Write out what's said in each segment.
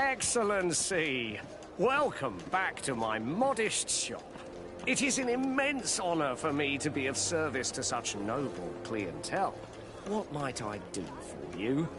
Excellency! Welcome back to my modest shop. It is an immense honor for me to be of service to such noble clientele. What might I do for you?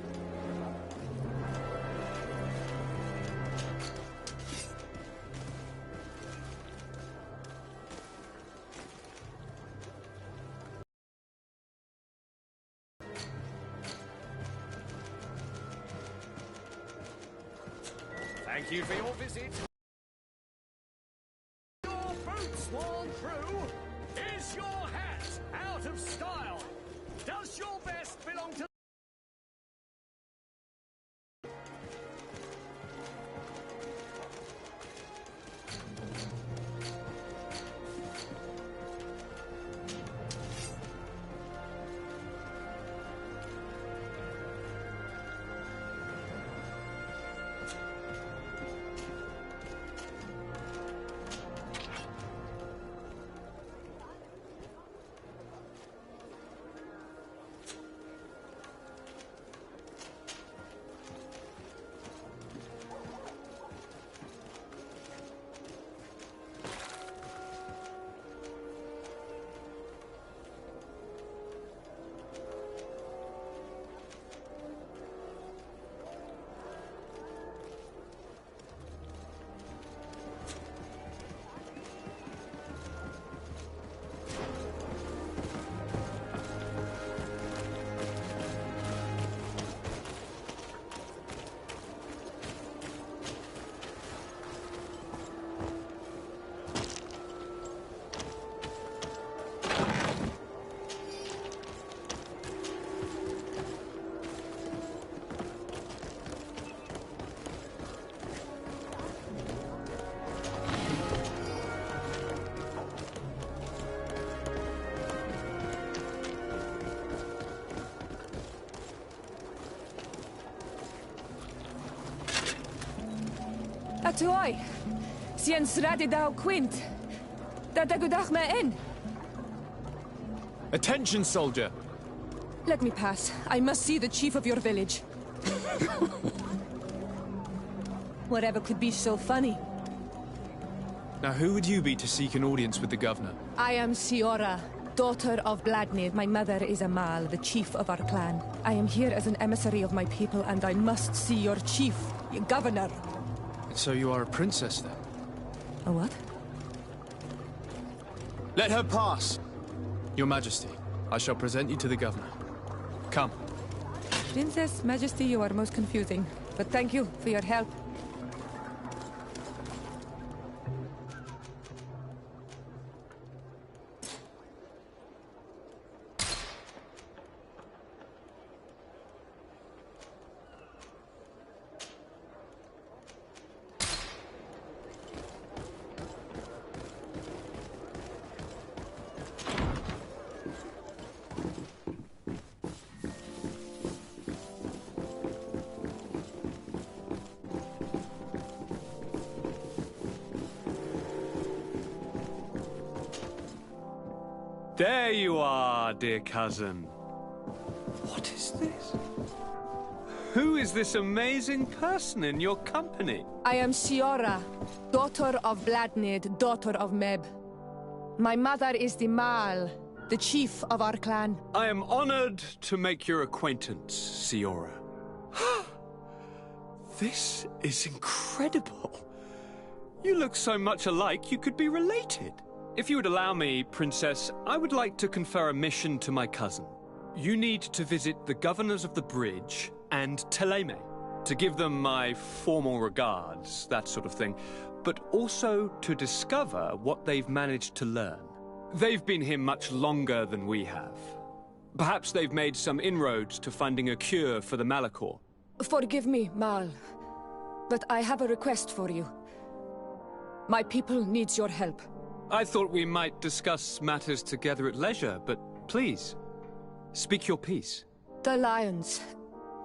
Thank you for your visit. Your boots worn through? Is your hat out of style? Does your vest belong to... Atuai, Sien sradi dau quint. Dadagudach me in. Attention, soldier! Let me pass. I must see the chief of your village. Whatever could be so funny. Now who would you be to seek an audience with the governor? I am Siora, daughter of Vladimir. My mother is Amal, the chief of our clan. I am here as an emissary of my people, and I must see your chief, your governor. So you are a princess, then? A what? Let her pass! Your Majesty, I shall present you to the governor. Come. Princess, Majesty, you are most confusing. But thank you for your help. There you are, dear cousin. What is this? Who is this amazing person in your company? I am Siora, daughter of Vladnid, daughter of Meb. My mother is the Mal, the chief of our clan. I am honored to make your acquaintance, Siora. This is incredible. You look so much alike you could be related. If you would allow me, Princess, I would like to confer a mission to my cousin. You need to visit the governors of the bridge and Teleme, to give them my formal regards, that sort of thing, but also to discover what they've managed to learn. They've been here much longer than we have. Perhaps they've made some inroads to finding a cure for the Malachor. Forgive me, Mal, but I have a request for you. My people needs your help. I thought we might discuss matters together at leisure, but please, speak your piece. The Lions,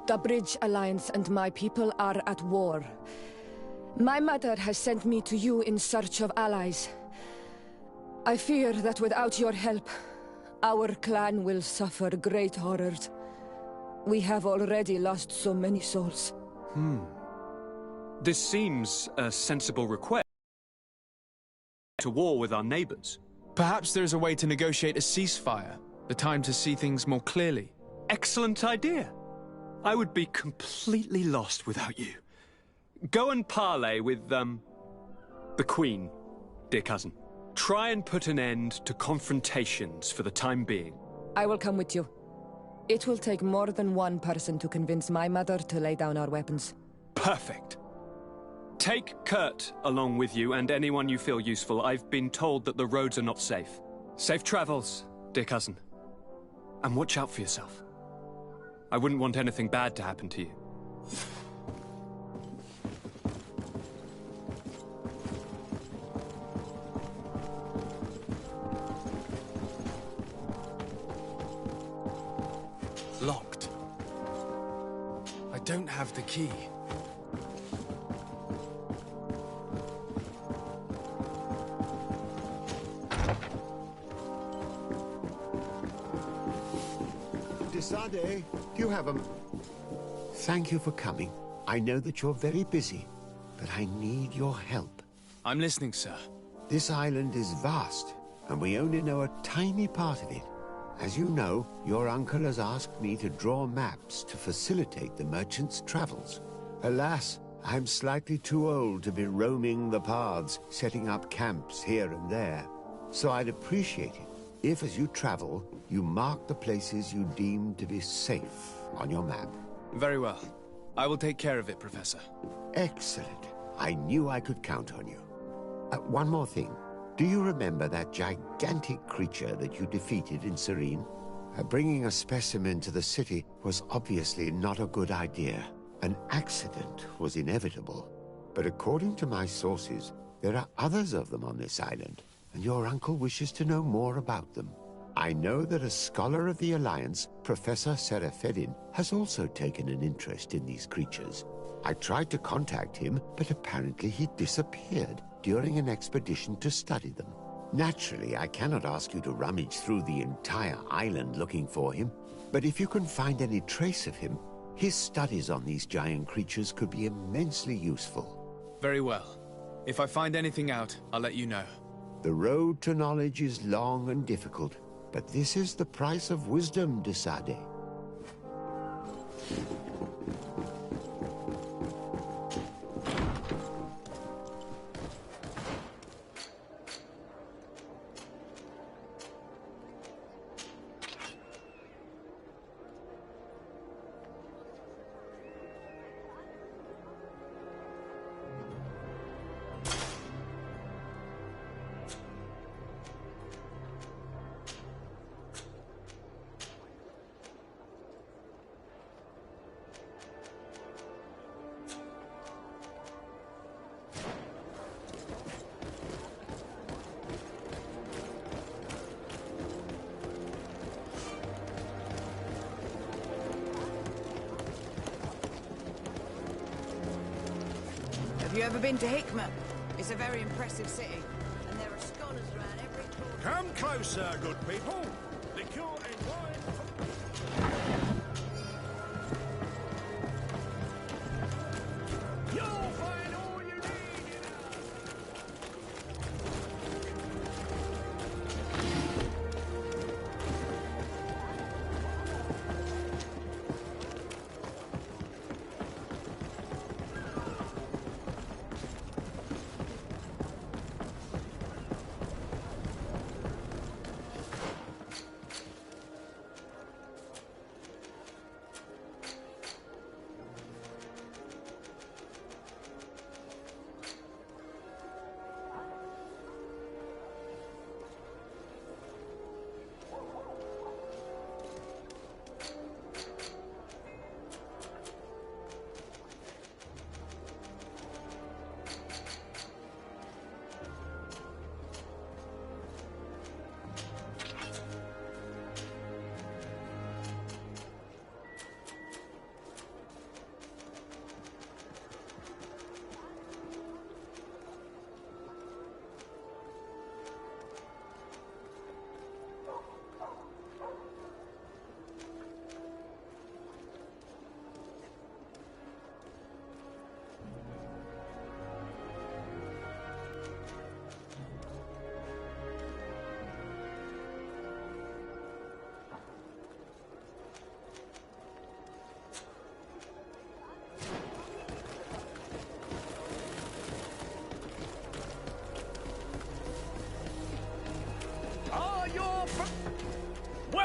the Bridge Alliance and my people are at war. My mother has sent me to you in search of allies. I fear that without your help, our clan will suffer great horrors. We have already lost so many souls. This seems a sensible request to war with our neighbors. Perhaps there's a way to negotiate a ceasefire, the time to see things more clearly. Excellent idea. I would be completely lost without you. Go and parley with, the Queen, dear cousin. Try and put an end to confrontations for the time being. I will come with you. It will take more than one person to convince my mother to lay down our weapons. Perfect. Take Kurt along with you and anyone you feel useful. I've been told that the roads are not safe. Safe travels, dear cousin. And watch out for yourself. I wouldn't want anything bad to happen to you. Locked. I don't have the key. Desade, do you have a... Thank you for coming. I know that you're very busy, but I need your help. I'm listening, sir. This island is vast, and we only know a tiny part of it. As you know, your uncle has asked me to draw maps to facilitate the merchants' travels. Alas, I'm slightly too old to be roaming the paths, setting up camps here and there. So I'd appreciate it if, as you travel, you mark the places you deem to be safe on your map. Very well. I will take care of it, Professor. Excellent. I knew I could count on you. One more thing. Do you remember that gigantic creature that you defeated in Serene? Bringing a specimen to the city was obviously not a good idea. An accident was inevitable. But according to my sources, there are others of them on this island, and your uncle wishes to know more about them. I know that a scholar of the Alliance, Professor Serafedin, has also taken an interest in these creatures. I tried to contact him, but apparently he disappeared during an expedition to study them. Naturally, I cannot ask you to rummage through the entire island looking for him, but if you can find any trace of him, his studies on these giant creatures could be immensely useful. Very well. If I find anything out, I'll let you know. The road to knowledge is long and difficult, but this is the price of wisdom, Desade. Have you ever been to Hikma? It's a very impressive city, and there are scholars around every corner. Come closer, good people. Liqueur and wine. You'll find all you need in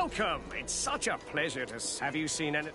Welcome! It's such a pleasure to have you seen any...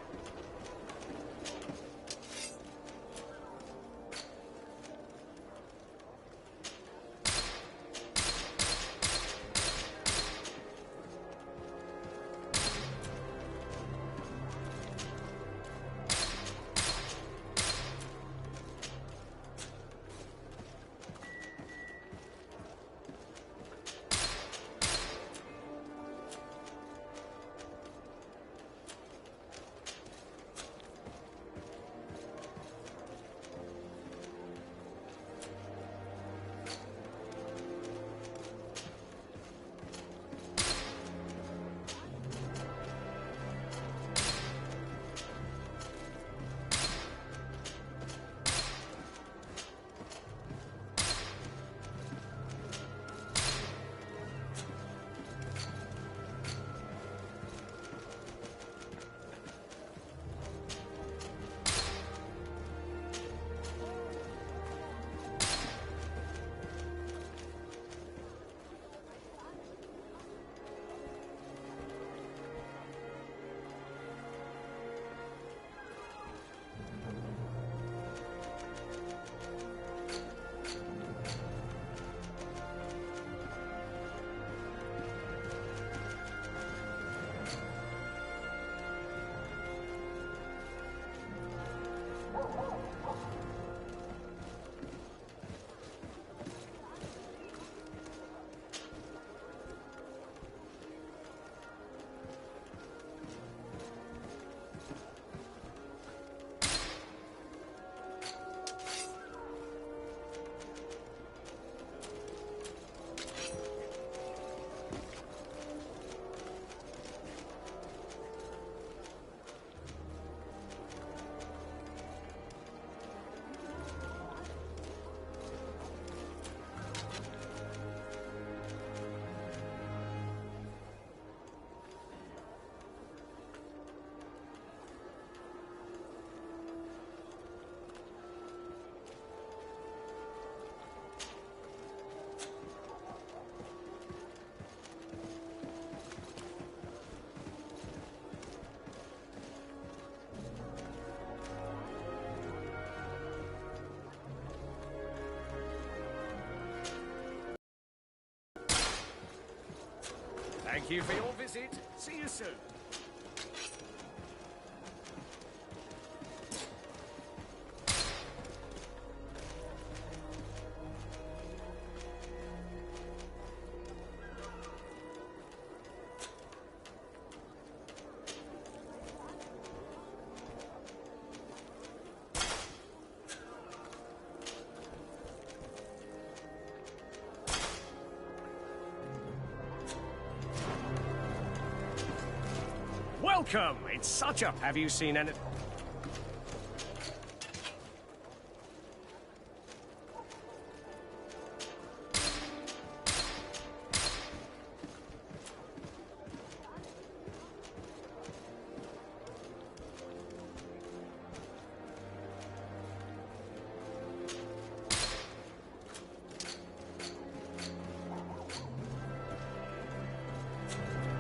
Thank you for your visit. See you soon. Welcome! It's such a... Have you seen any...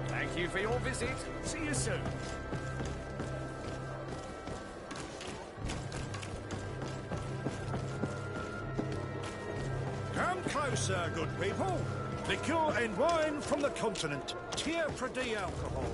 Thank you for your visit. See you soon. Come closer, good people. Liqueur and wine from the continent. pt.2 alcohol.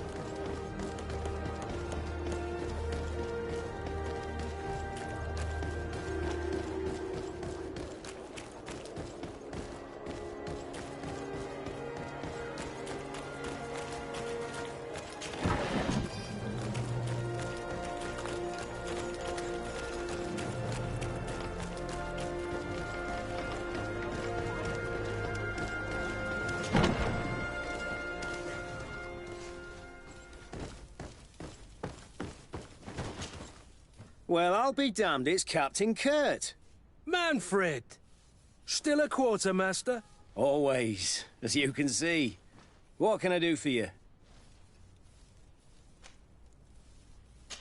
Well, I'll be damned, it's Captain Kurt. Manfred! Still a quartermaster? Always, as you can see. What can I do for you?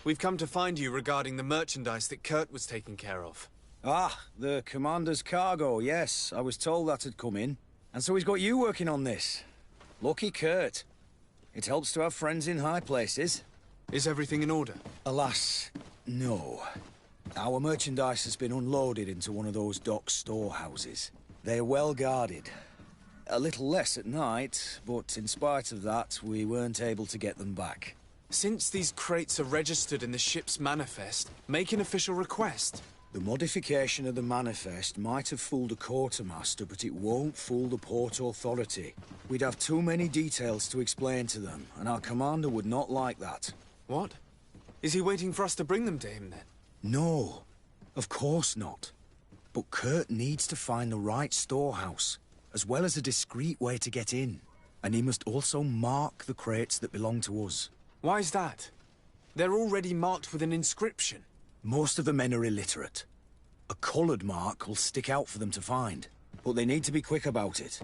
We've come to find you regarding the merchandise that Kurt was taking care of. Ah, the commander's cargo, yes. I was told that had come in. And so he's got you working on this. Lucky Kurt. It helps to have friends in high places. Is everything in order? Alas, no. Our merchandise has been unloaded into one of those dock storehouses. They're well guarded. A little less at night, but in spite of that, we weren't able to get them back. Since these crates are registered in the ship's manifest, make an official request. The modification of the manifest might have fooled a quartermaster, but it won't fool the Port Authority. We'd have too many details to explain to them, and our commander would not like that. What? Is he waiting for us to bring them to him, then? No, of course not. But Kurt needs to find the right storehouse, as well as a discreet way to get in. And he must also mark the crates that belong to us. Why is that? They're already marked with an inscription. Most of the men are illiterate. A coloured mark will stick out for them to find, but they need to be quick about it.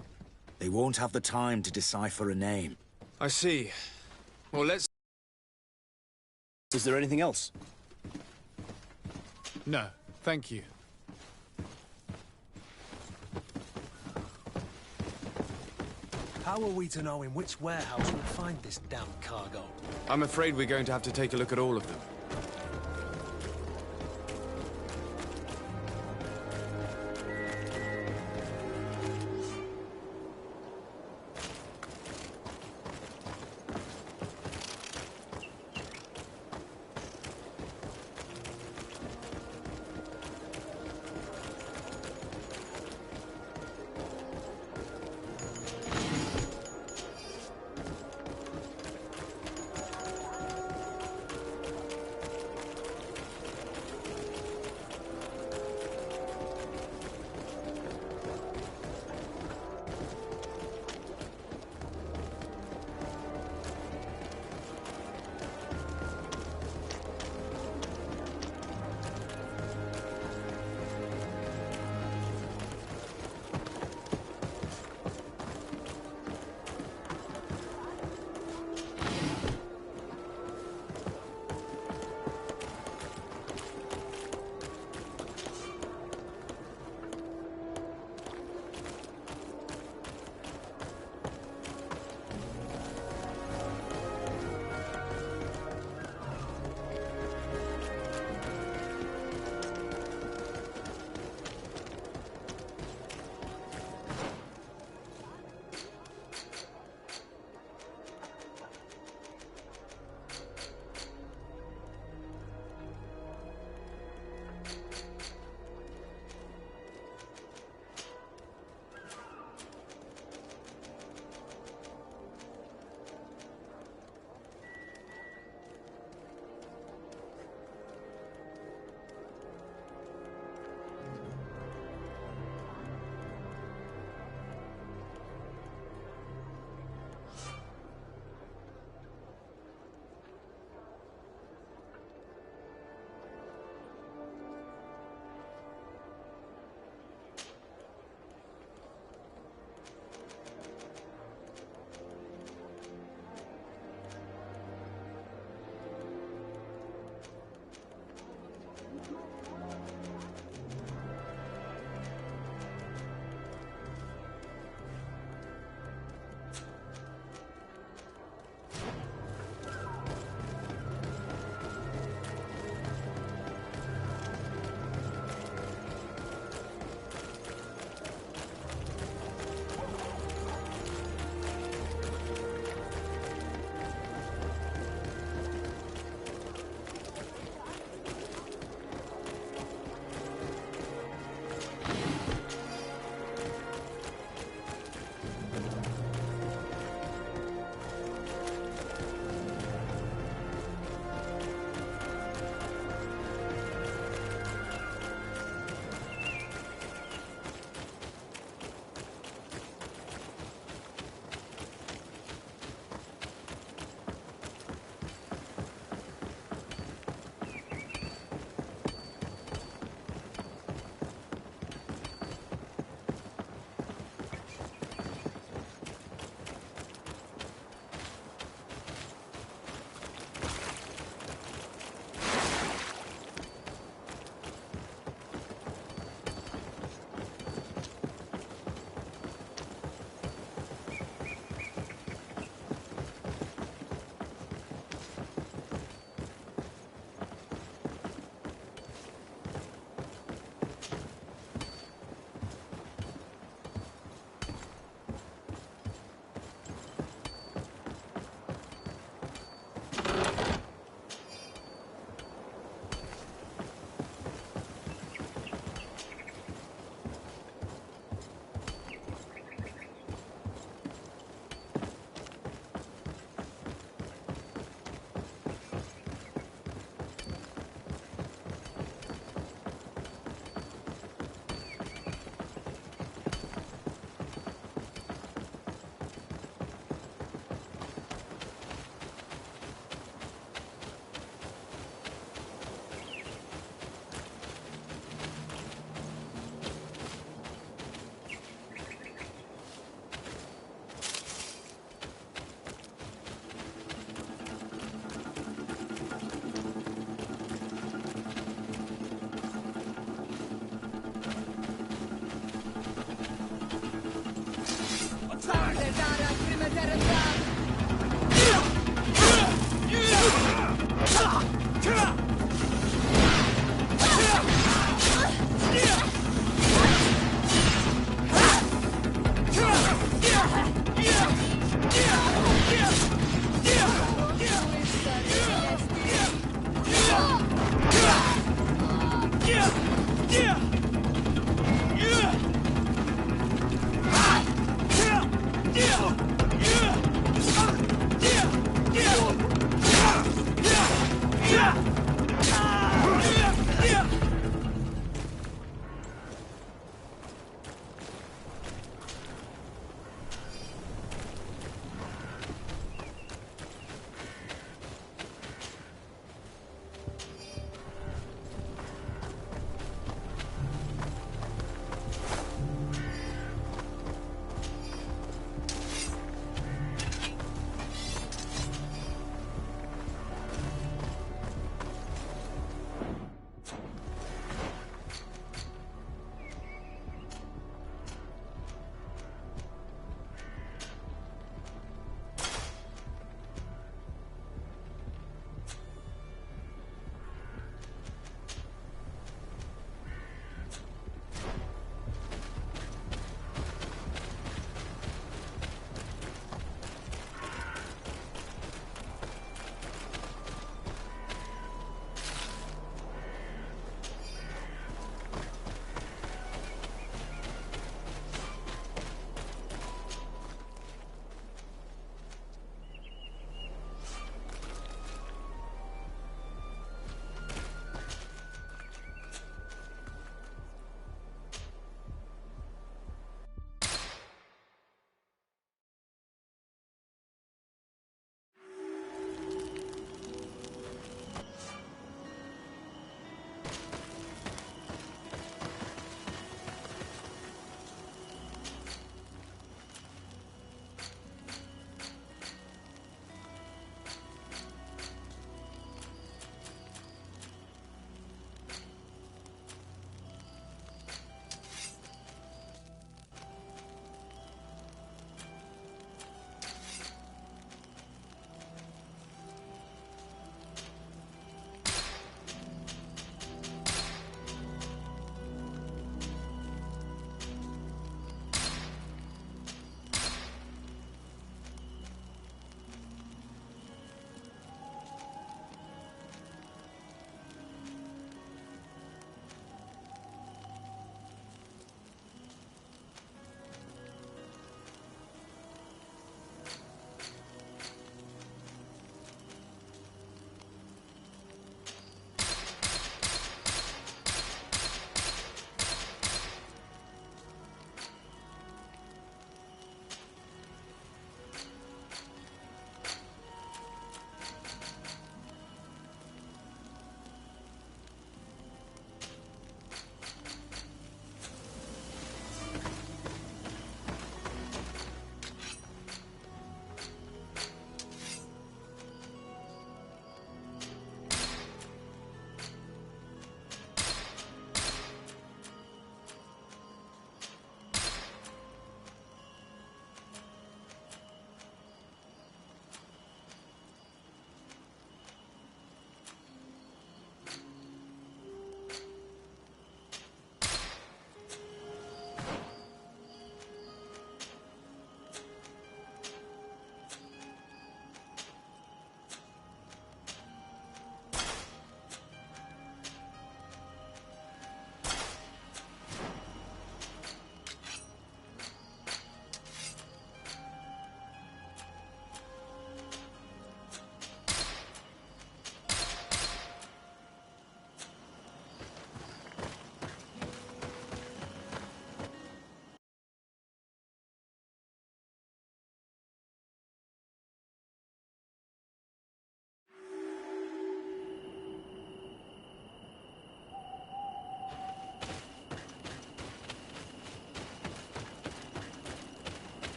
They won't have the time to decipher a name. I see. Well, let's... Is there anything else? No, thank you. How are we to know in which warehouse we'll find this damn cargo? I'm afraid we're going to have to take a look at all of them.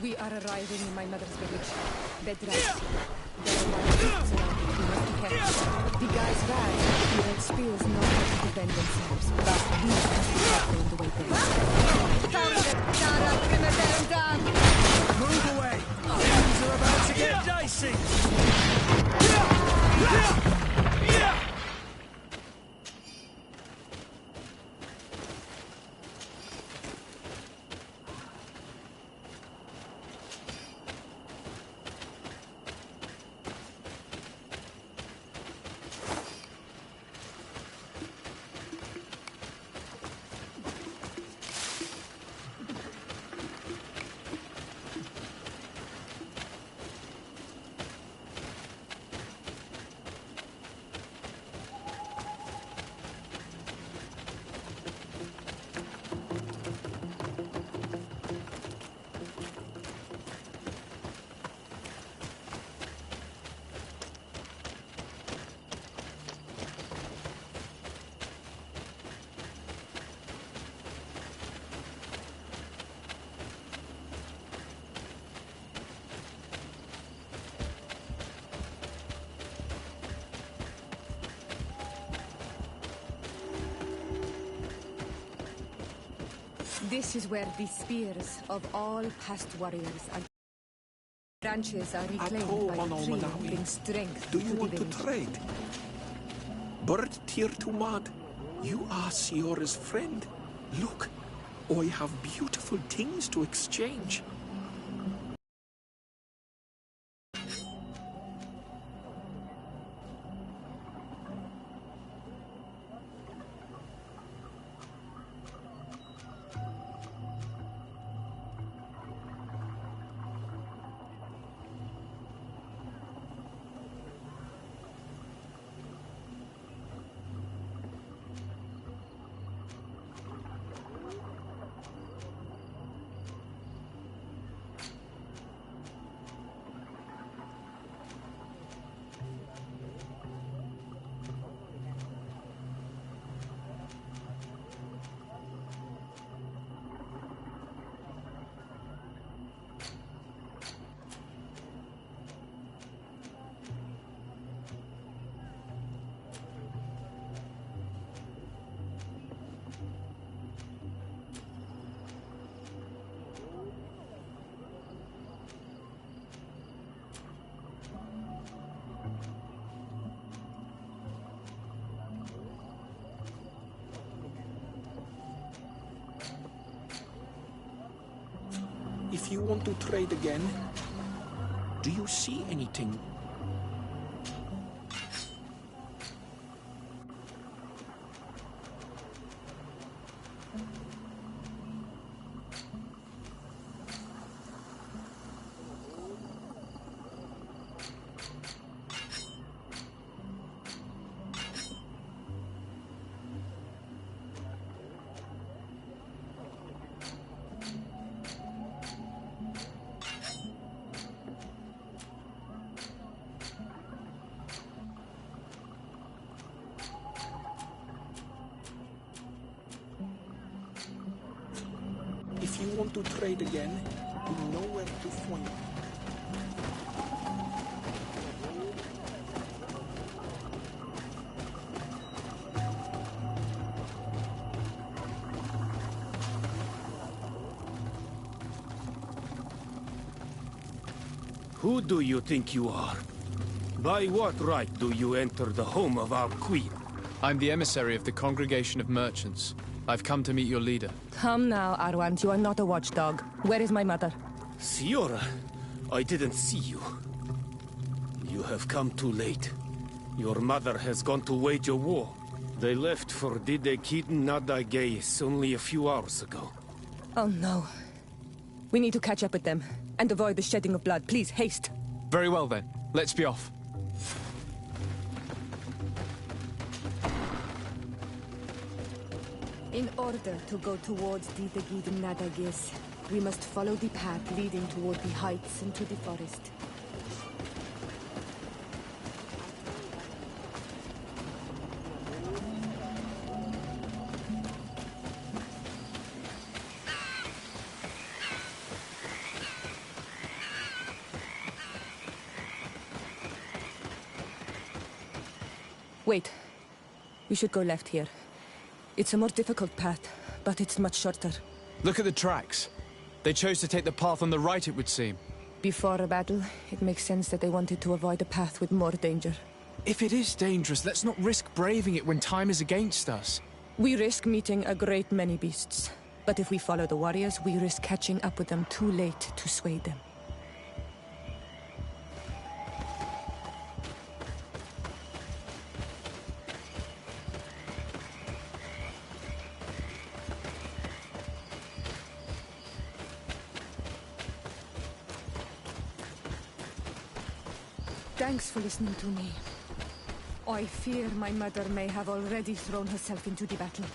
We are arriving in my mother's village. Bed rest. There are wild beasts around it. We must be careful. The guys ran. The red spears know how to defend themselves. But we must be careful in the way they found it! Shut up! Gonna let them down! Move away! Things are about to get dicey! This is where the spears of all past warriors and branches are reclaimed by the tree and bring strength Do you to want the to village. trade? Bird tier to mud. You are Siora's friend. Look, I have beautiful things to exchange. If you want to trade again, do you see anything? If you want to trade again, you know where to find me. Who do you think you are? By what right do you enter the home of our queen? I'm the emissary of the Congregation of Merchants. I've come to meet your leader. Come now, Arwant. You are not a watchdog. Where is my mother? Siora, I didn't see you. You have come too late. Your mother has gone to wage a war. They left for Didekiden Nadagais only a few hours ago. Oh no. We need to catch up with them and avoid the shedding of blood. Please, haste. Very well then. Let's be off. In order to go towards Didekiden Nadagais, we must follow the path leading toward the heights into the forest. Wait. We should go left here. It's a more difficult path, but it's much shorter. Look at the tracks. They chose to take the path on the right, it would seem. Before a battle, it makes sense that they wanted to avoid a path with more danger. If it is dangerous, let's not risk braving it when time is against us. We risk meeting a great many beasts. But if we follow the warriors, we risk catching up with them too late to sway them. Thanks for listening to me. I fear my mother may have already thrown herself into the battle.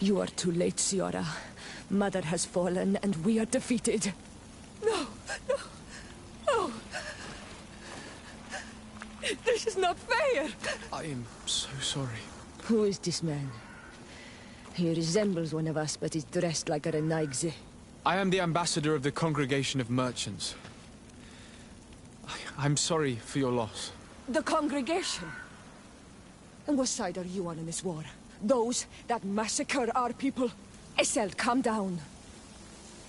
You are too late, Siora. Mother has fallen, and we are defeated. No, no, no! This is not fair! I am so sorry. Who is this man? He resembles one of us, but is dressed like a Renaigze. I am the ambassador of the Congregation of Merchants. I'm sorry for your loss. The Congregation? And what side are you on in this war? Those that massacre our people? Eseld, calm down.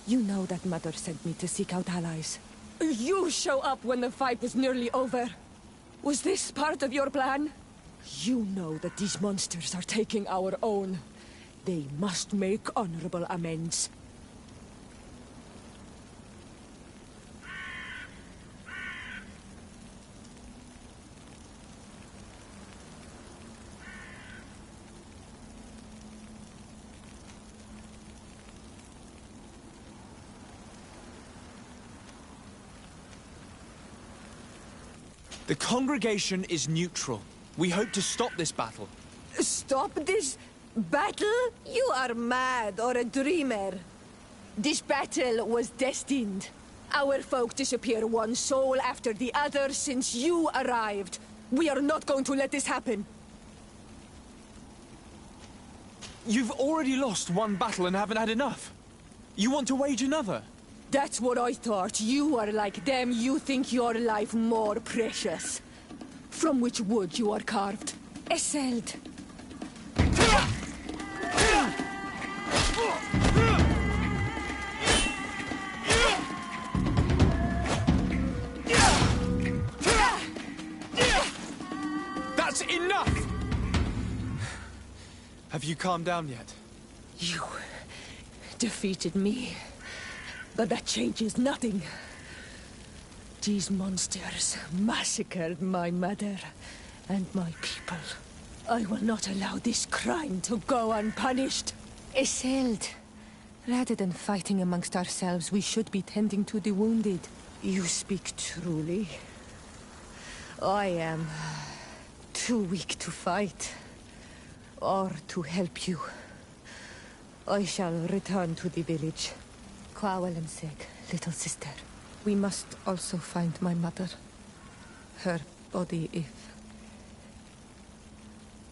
You know that Mother sent me to seek out allies. You show up when the fight was nearly over. Was this part of your plan? You know that these monsters are taking our own. They must make honorable amends. The Congregation is neutral. We hope to stop this battle. Stop this battle? You are mad or a dreamer. This battle was destined. Our folk disappear one soul after the other since you arrived. We are not going to let this happen. You've already lost one battle and haven't had enough. You want to wage another? That's what I thought. You are like them. You think your life more precious. From which wood you are carved? Eseld. That's enough! Have you calmed down yet? You defeated me. But that changes nothing. These monsters massacred my mother and my people. I will not allow this crime to go unpunished. Eseld, rather than fighting amongst ourselves, we should be tending to the wounded. You speak truly. I am too weak to fight, or to help you. I shall return to the village. Kwawalanseg, little sister. We must also find my mother. Her body,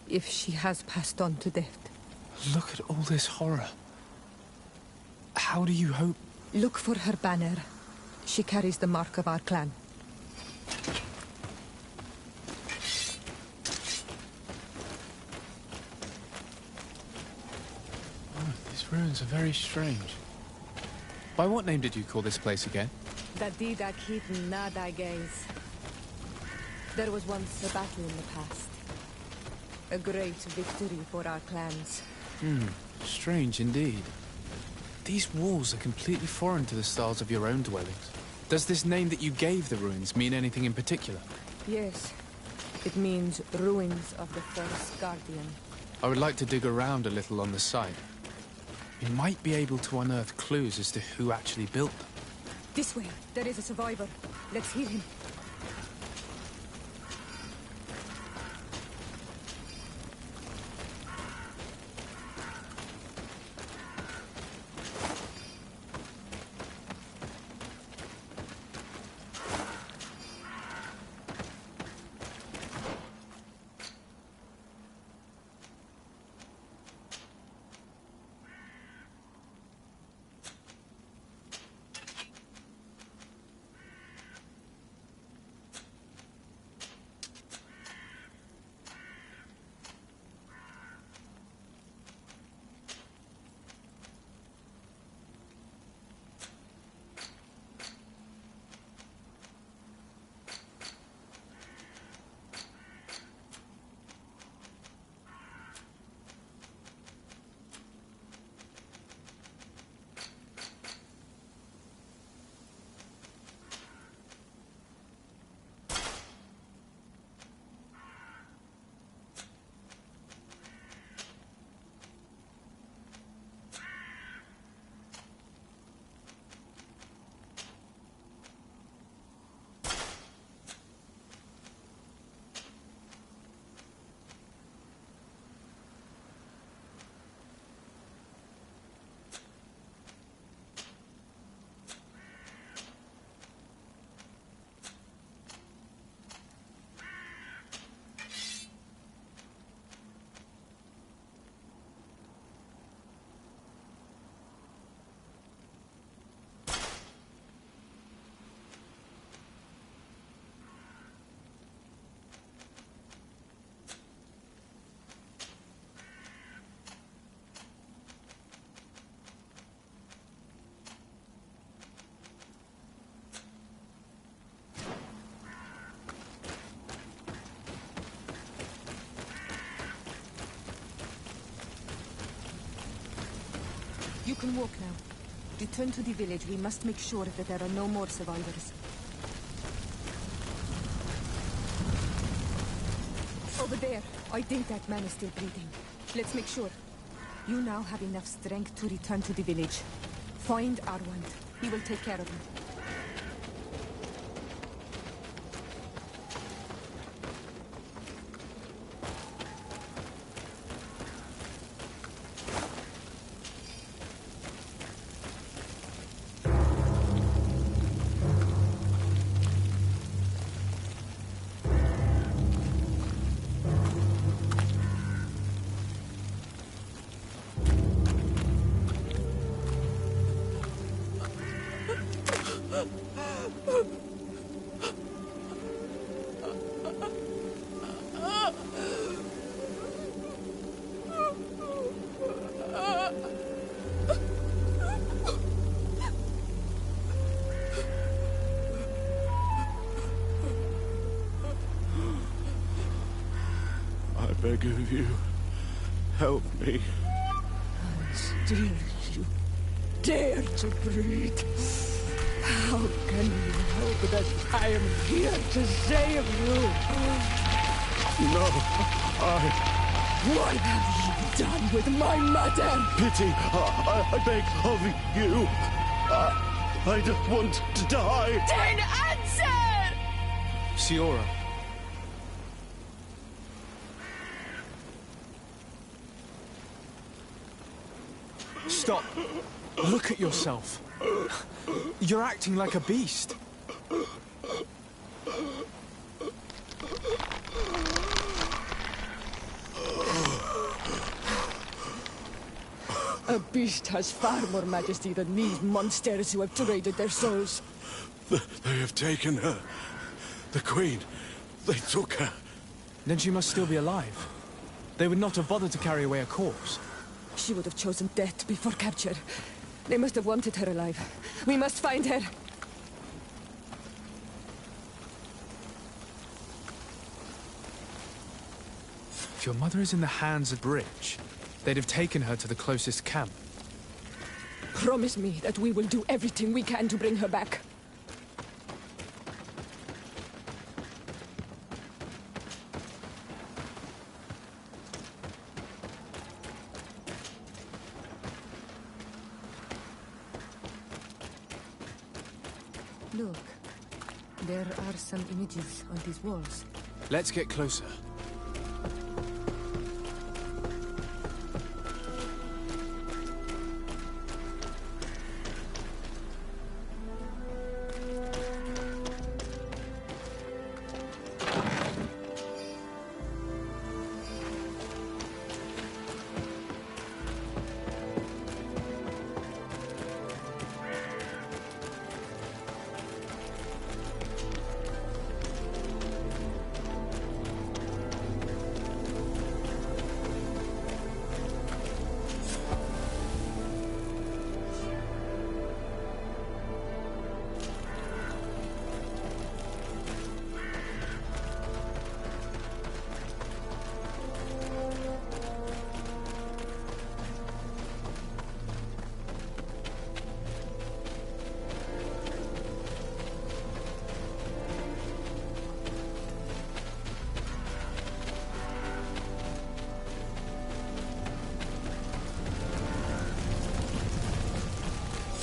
if she has passed on to death. Look at all this horror. How do you hope? Look for her banner. She carries the mark of our clan. Oh, these ruins are very strange. By what name did you call this place again? Dadida Keaton Nadagaze. There was once a battle in the past. A great victory for our clans. Strange indeed. These walls are completely foreign to the styles of your own dwellings. Does this name that you gave the ruins mean anything in particular? Yes. It means ruins of the first Guardian. I would like to dig around a little on the site. We might be able to unearth clues as to who actually built them. This way. There is a survivor. Let's hear him. can walk now. Return to the village. We must make sure that there are no more survivors. Over there. I think that man is still breathing. Let's make sure. You now have enough strength to return to the village. Find Arwand. He will take care of you. I beg of you, help me. Still you dare to breathe. How can you hope that I am here to save you? No, What have you done with my mother? Pity, I beg of you. I don't want to die. Then answer! Siora. Stop. Look at yourself. You're acting like a beast. A beast has far more majesty than these monsters who have traded their souls. They have taken her. The Queen. They took her. Then she must still be alive. They would not have bothered to carry away a corpse. She would have chosen death before capture. They must have wanted her alive. We must find her. If your mother is in the hands of Bridge, they'd have taken her to the closest camp. Promise me that we will do everything we can to bring her back. Look, there are some images on these walls. Let's get closer.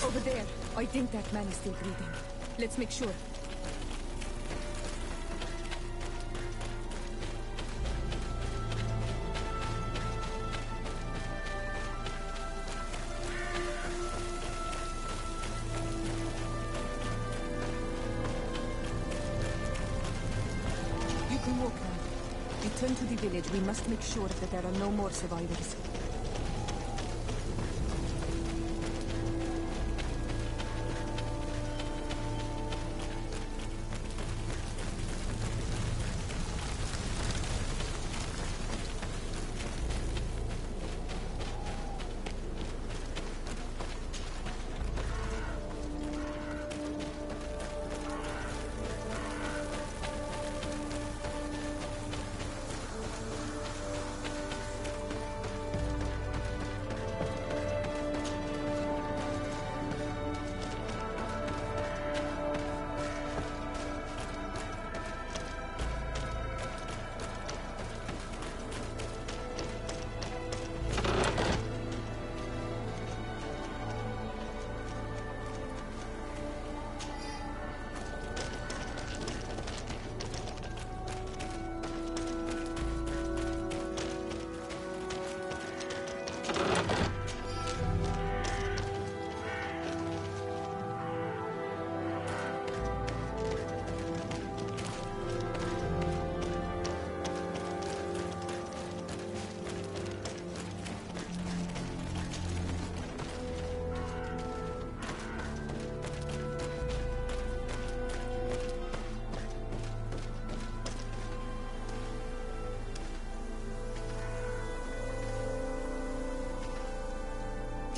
Over there. I think that man is still breathing. Let's make sure. You can walk now. Return to the village. We must make sure that there are no more survivors.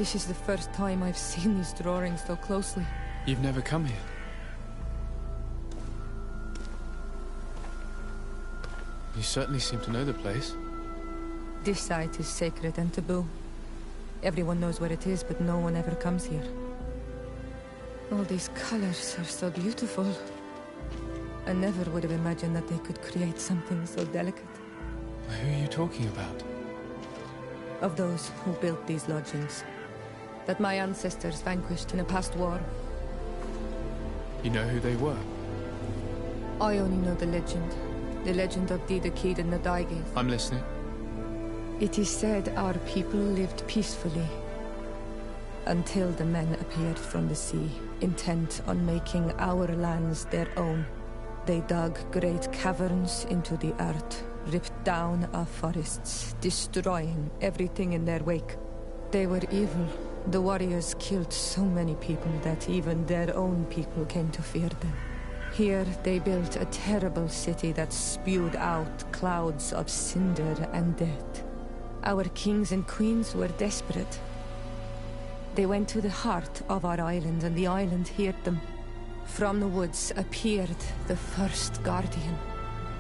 This is the first time I've seen these drawings so closely. You've never come here? You certainly seem to know the place. This site is sacred and taboo. Everyone knows where it is, but no one ever comes here. All these colors are so beautiful. I never would have imagined that they could create something so delicate. Who are you talking about? Of those who built these lodgings. That my ancestors vanquished in a past war. You know who they were? I only know the legend. The legend of Didakid and Nadaige. I'm listening. It is said our people lived peacefully. Until the men appeared from the sea, intent on making our lands their own. They dug great caverns into the earth, ripped down our forests, destroying everything in their wake. They were evil. The warriors killed so many people that even their own people came to fear them. Here they built a terrible city that spewed out clouds of cinder and death. Our kings and queens were desperate. They went to the heart of our island, and the island heard them. From the woods appeared the first guardian.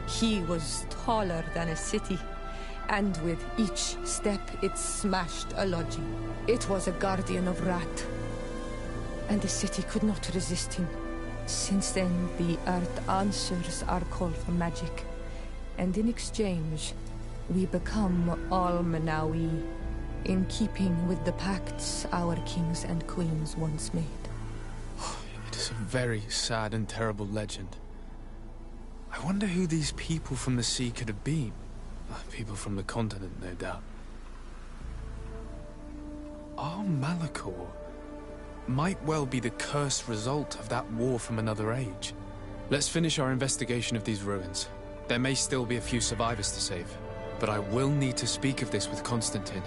He was taller than a city, and with each step it smashed a lodging. It was a guardian of Rat, and the city could not resist him. Since then, the earth answers our call for magic, and in exchange, we become Almanawi, in keeping with the pacts our kings and queens once made. It is a very sad and terrible legend. I wonder who these people from the sea could have been. People from the continent, no doubt. Our Malachor might well be the cursed result of that war from another age. Let's finish our investigation of these ruins. There may still be a few survivors to save, but I will need to speak of this with Constantine.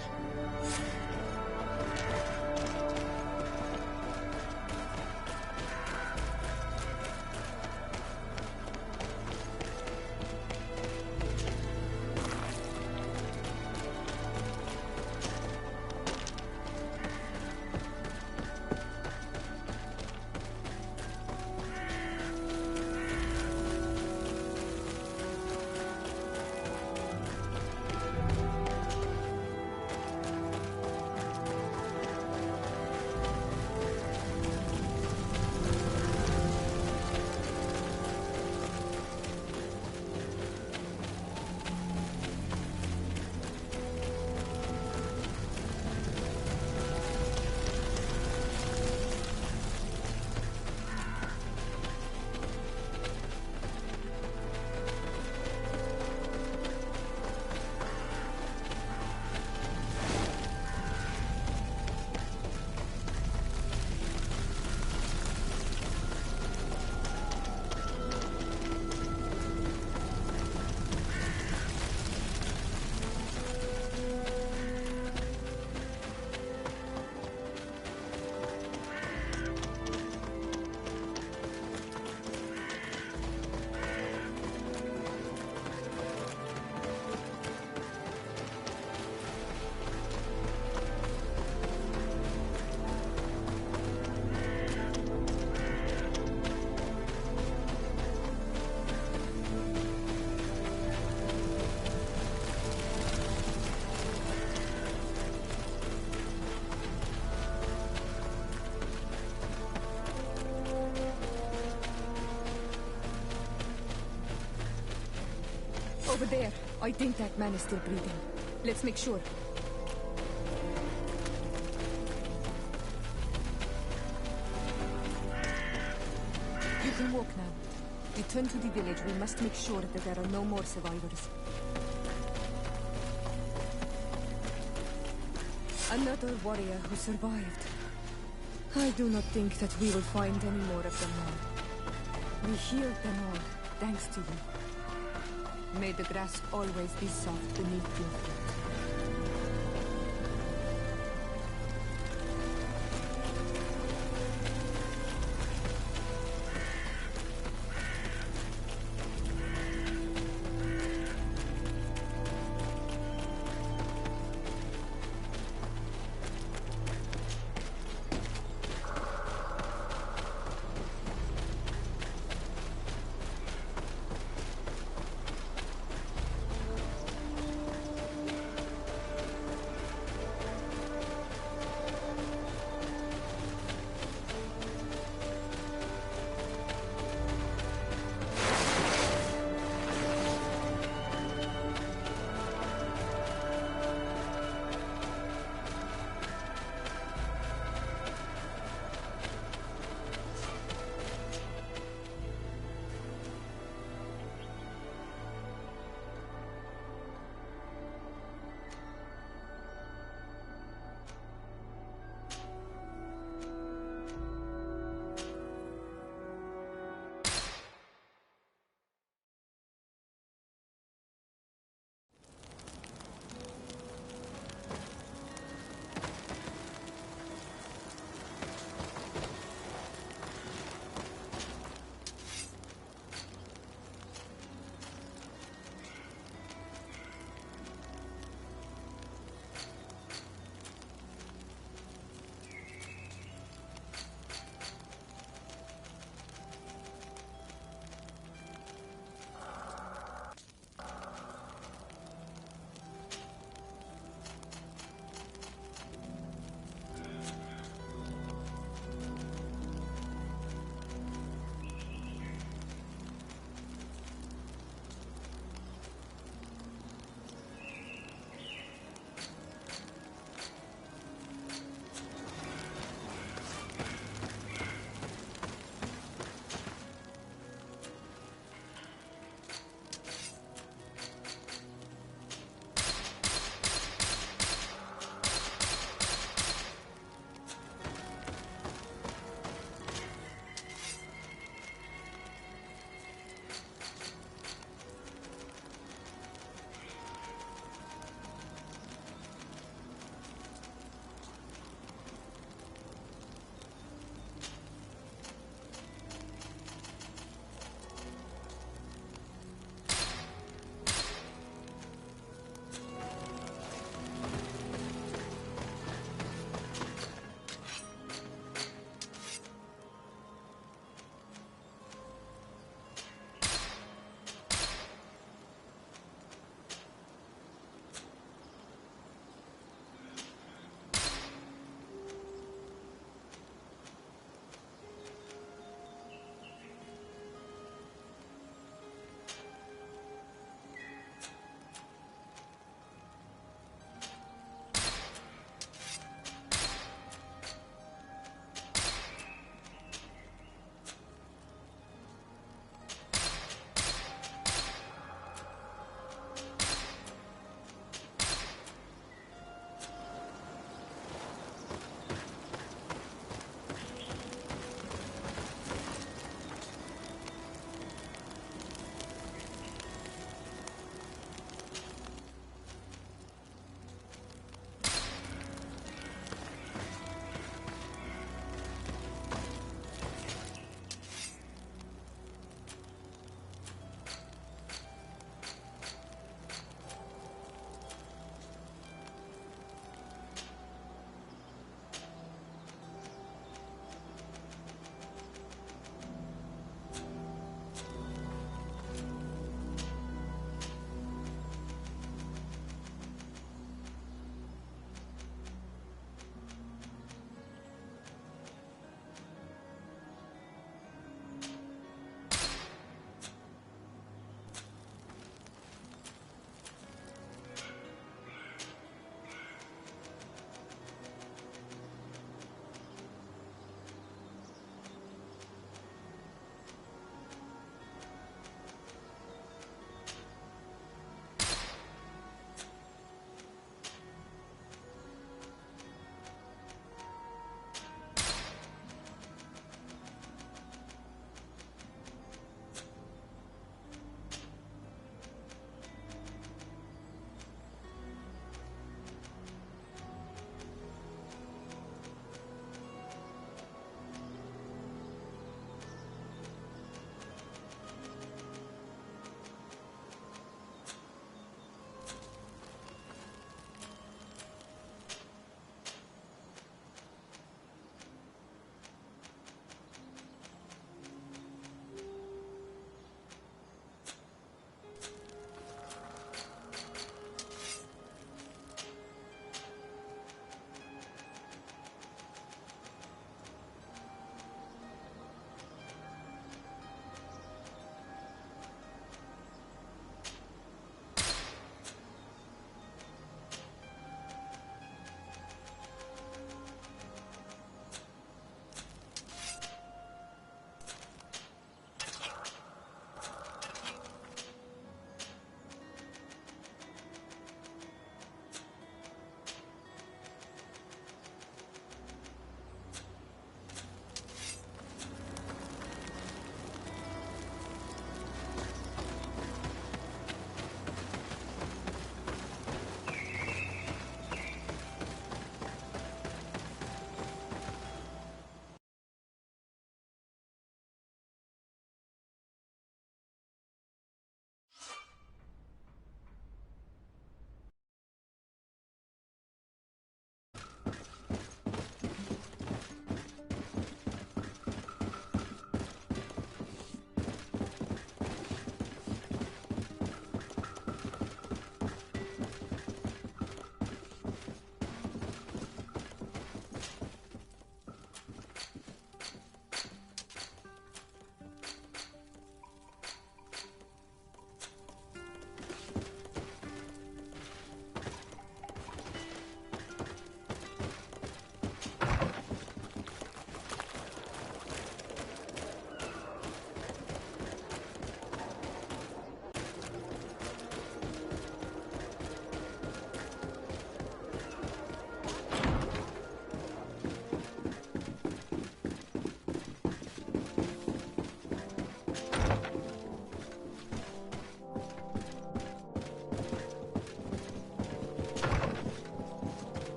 Over there. I think that man is still breathing. Let's make sure. You can walk now. Return to the village. We must make sure that there are no more survivors. Another warrior who survived. I do not think that we will find any more of them now. We healed them all, thanks to you. May the grass always be soft beneath your feet.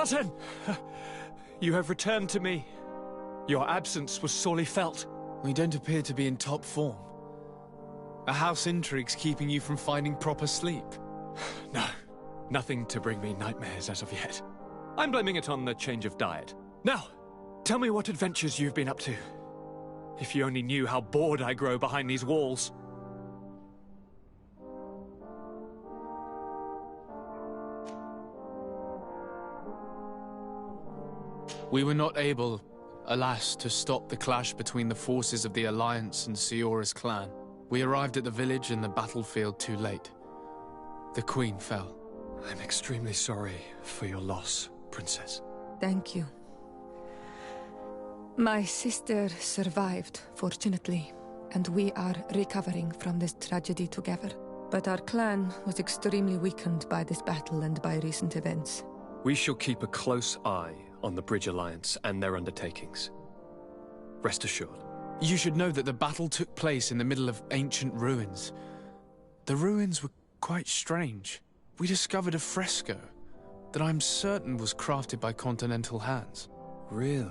Cousin! You have returned to me. Your absence was sorely felt. We don't appear to be in top form. Are house intrigues keeping you from finding proper sleep? No, nothing to bring me nightmares as of yet. I'm blaming it on the change of diet. Now, tell me what adventures you've been up to. If you only knew how bored I grow behind these walls. We were not able, alas, to stop the clash between the forces of the Alliance and Siora's clan. We arrived at the village and the battlefield too late. The Queen fell. I'm extremely sorry for your loss, Princess. Thank you. My sister survived, fortunately, and we are recovering from this tragedy together. But our clan was extremely weakened by this battle and by recent events. We shall keep a close eye on the Bridge Alliance and their undertakings. Rest assured. You should know that the battle took place in the middle of ancient ruins. The ruins were quite strange. We discovered a fresco that I'm certain was crafted by continental hands. Really?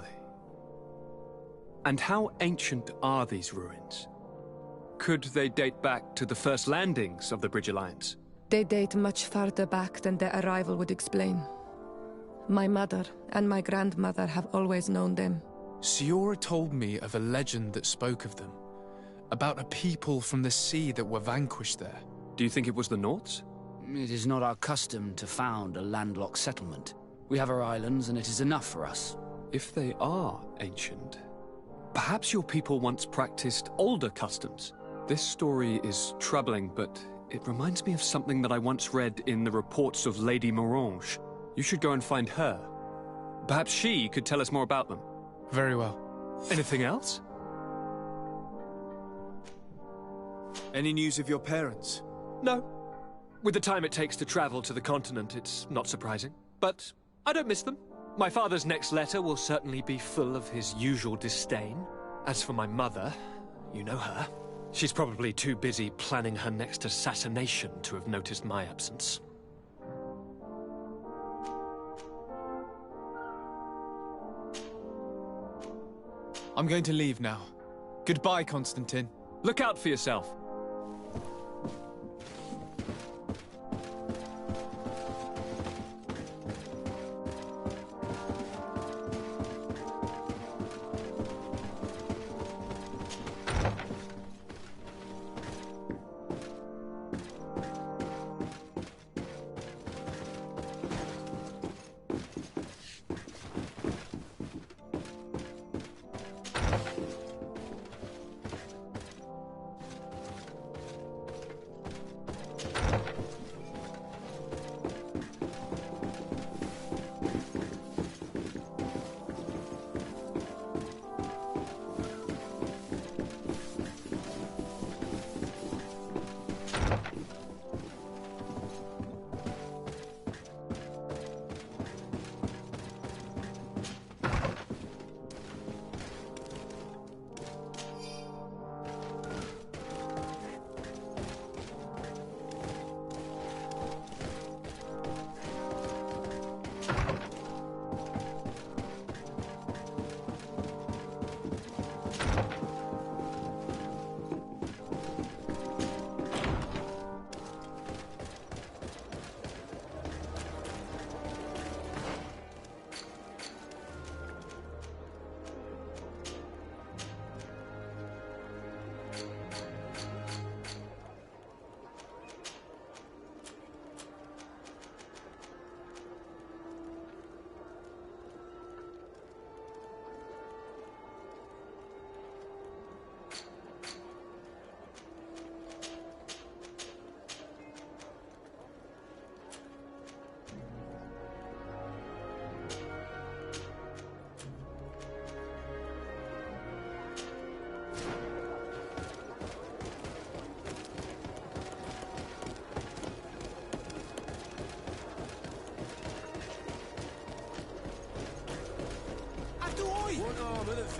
And how ancient are these ruins? Could they date back to the first landings of the Bridge Alliance? They date much farther back than their arrival would explain. My mother and my grandmother have always known them. Siora told me of a legend that spoke of them, about a people from the sea that were vanquished there. Do you think it was the Norts? It is not our custom to found a landlocked settlement. We have our islands, and it is enough for us. If they are ancient, perhaps your people once practiced older customs. This story is troubling, but it reminds me of something that I once read in the reports of Lady Morange. You should go and find her. Perhaps she could tell us more about them. Very well. Anything else? Any news of your parents? No. With the time it takes to travel to the continent, it's not surprising. But I don't miss them. My father's next letter will certainly be full of his usual disdain. As for my mother, you know her. She's probably too busy planning her next assassination to have noticed my absence. I'm going to leave now. Goodbye, Constantine. Look out for yourself.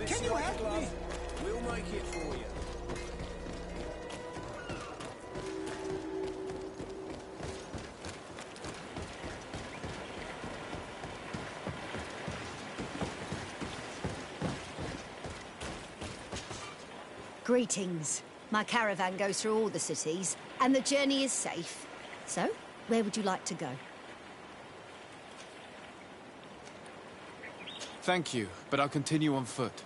Can you help me? We'll make it for you. Greetings. My caravan goes through all the cities, and the journey is safe. So, where would you like to go? Thank you, but I'll continue on foot.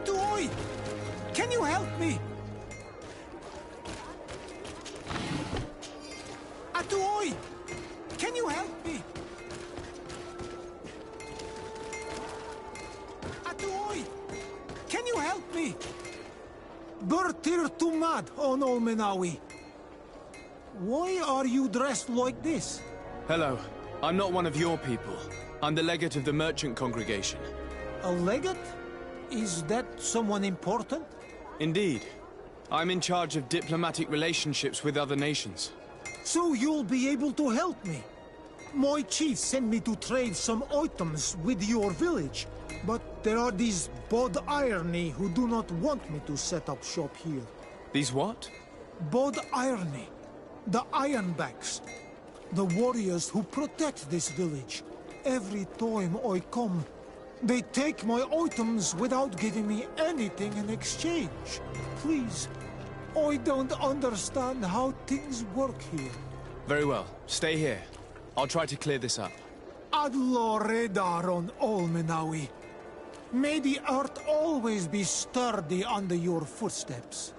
Oi! Can you help me? Oi! Can you help me? Oi! Can you help me? pt.2 on Olmenawi. Why are you dressed like this? Hello. I'm not one of your people. I'm the legate of the merchant congregation. A legate? Is that someone important? Indeed. I'm in charge of diplomatic relationships with other nations. So you'll be able to help me. My chief sent me to trade some items with your village, but there are these Bod Irony who do not want me to set up shop here. These what? Bod Irony. The Ironbacks. The warriors who protect this village. Every time I come, they take my items without giving me anything in exchange. Please, I don't understand how things work here. Very well. Stay here. I'll try to clear this up. Adlo Redar on Olmenawi. May the earth always be sturdy under your footsteps.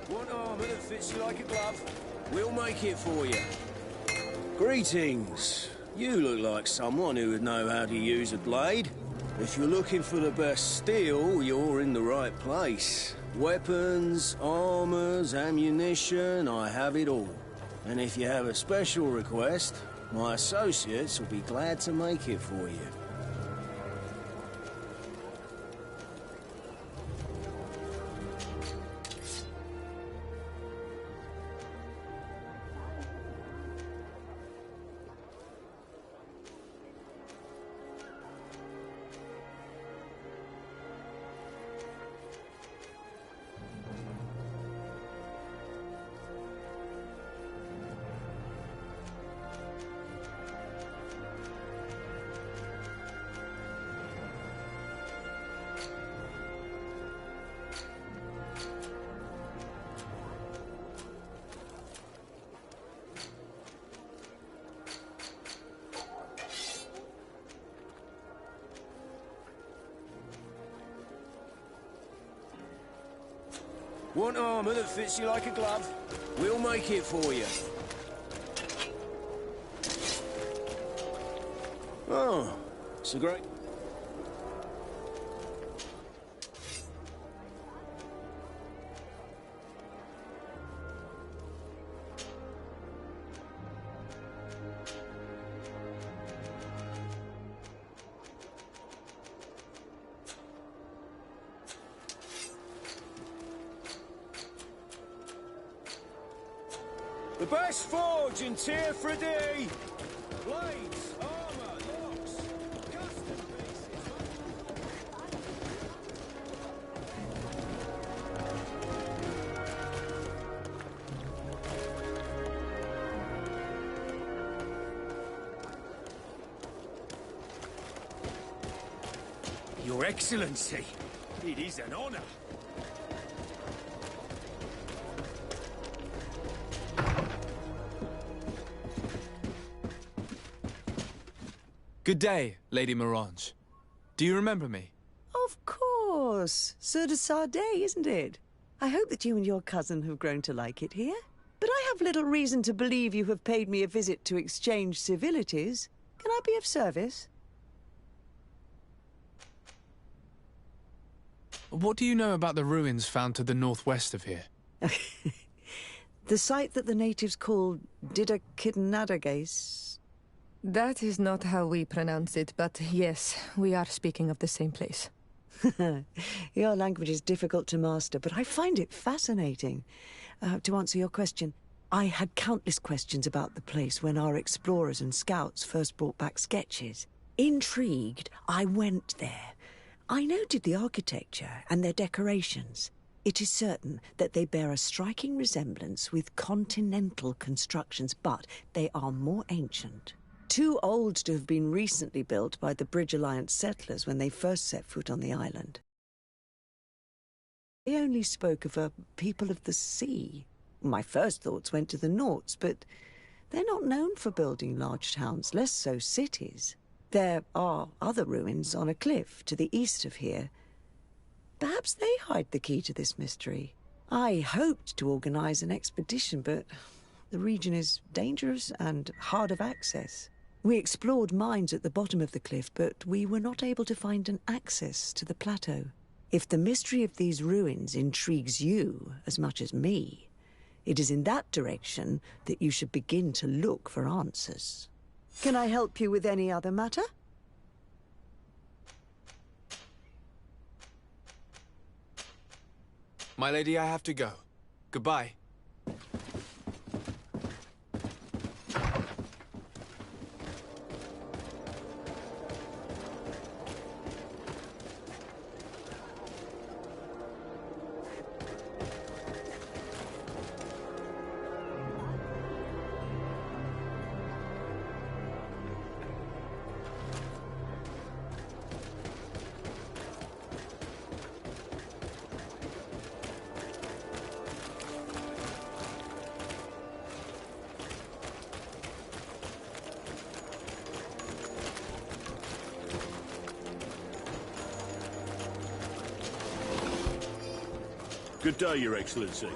Want armor that fits you like a glove? We'll make it for you. Greetings. You look like someone who would know how to use a blade. If you're looking for the best steel, you're in the right place. Weapons, armors, ammunition, I have it all. And if you have a special request, my associates will be glad to make it for you. Want armor that fits you like a glove? We'll make it for you. Oh, it's a great... The best forge in Tier 3D! Blades, armor, locks, custom pieces. Your Excellency, it is an honor. Good day, Lady Morange. Do you remember me? Of course. Sur de Sardais, isn't it? I hope that you and your cousin have grown to like it here. But I have little reason to believe you have paid me a visit to exchange civilities. Can I be of service? What do you know about the ruins found to the northwest of here? The site that the natives call Didakidnadagais. That is not how we pronounce it, but yes, we are speaking of the same place. Your language is difficult to master, but I find it fascinating. To answer your question, I had countless questions about the place when our explorers and scouts first brought back sketches. Intrigued, I went there. I noted the architecture and their decorations. It is certain that they bear a striking resemblance with continental constructions, but they are more ancient. Too old to have been recently built by the Bridge Alliance settlers when they first set foot on the island. They only spoke of a people of the sea. My first thoughts went to the Nauts, but they're not known for building large towns, less so cities. There are other ruins on a cliff to the east of here. Perhaps they hide the key to this mystery. I hoped to organize an expedition, but the region is dangerous and hard of access. We explored mines at the bottom of the cliff, but we were not able to find an access to the plateau. If the mystery of these ruins intrigues you as much as me, it is in that direction that you should begin to look for answers. Can I help you with any other matter? My lady, I have to go. Goodbye. Good day, Your Excellency.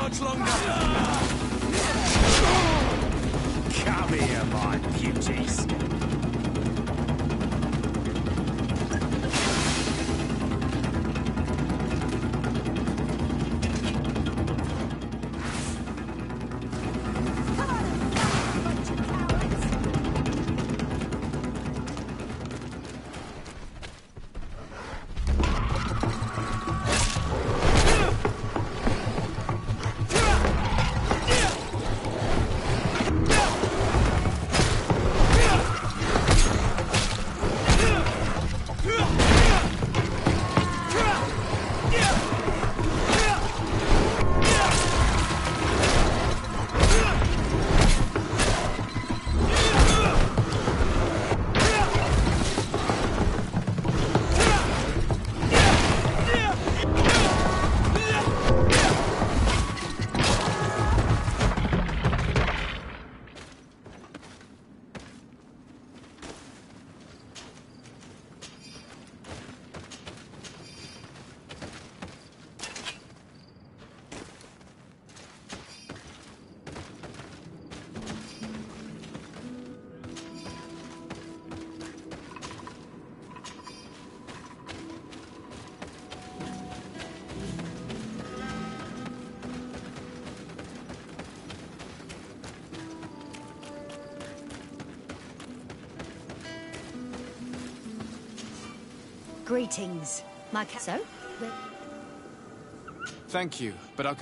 much longer! Come here, my beauties! Greetings, my So? Thank you, but I'll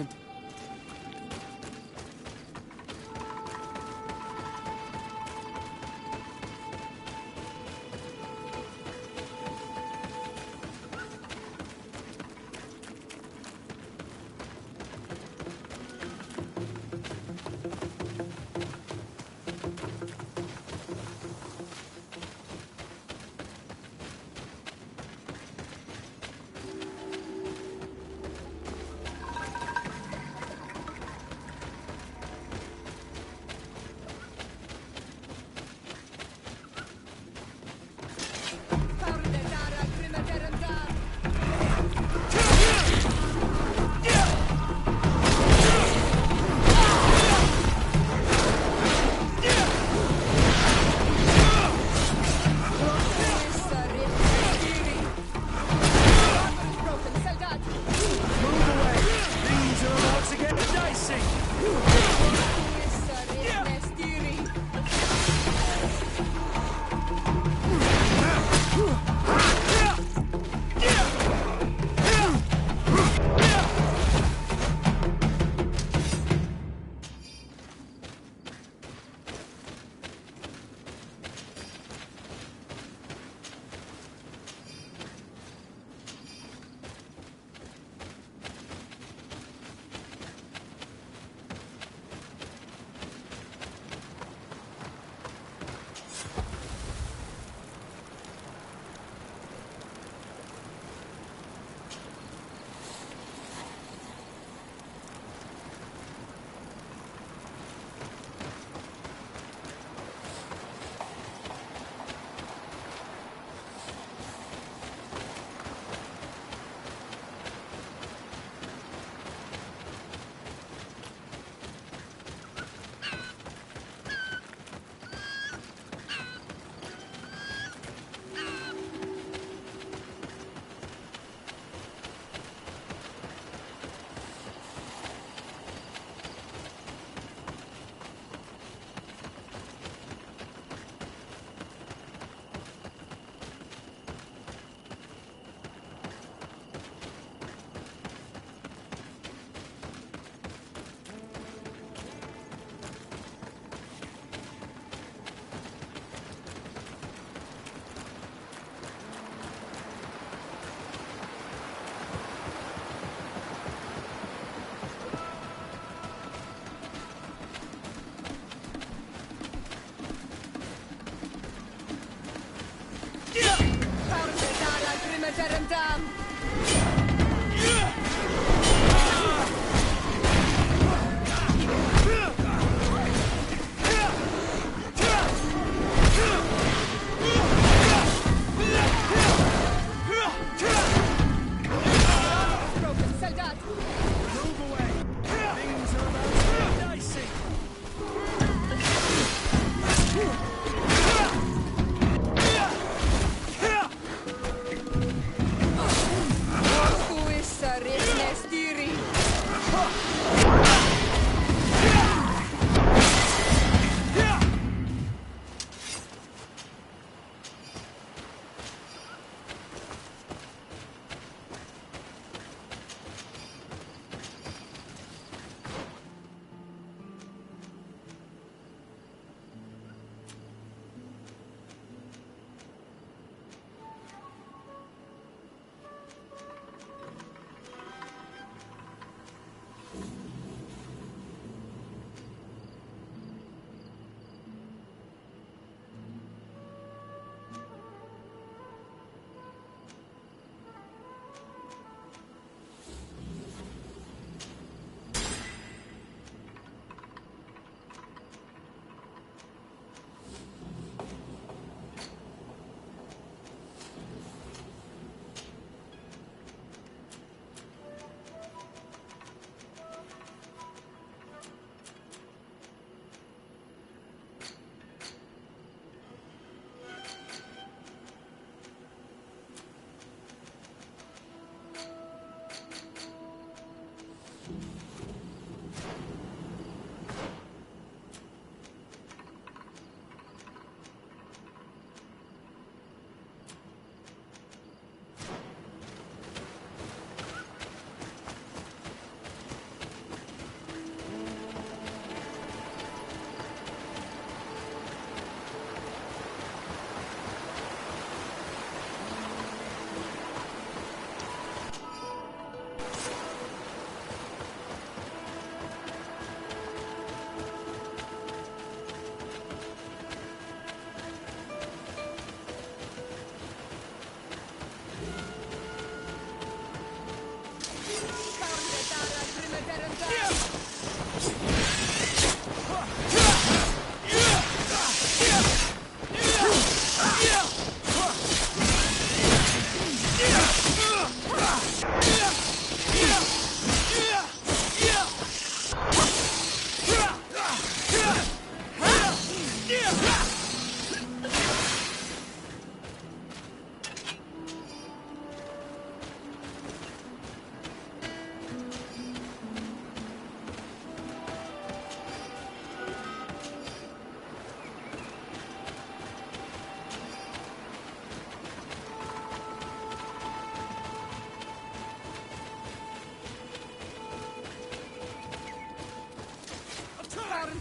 I'm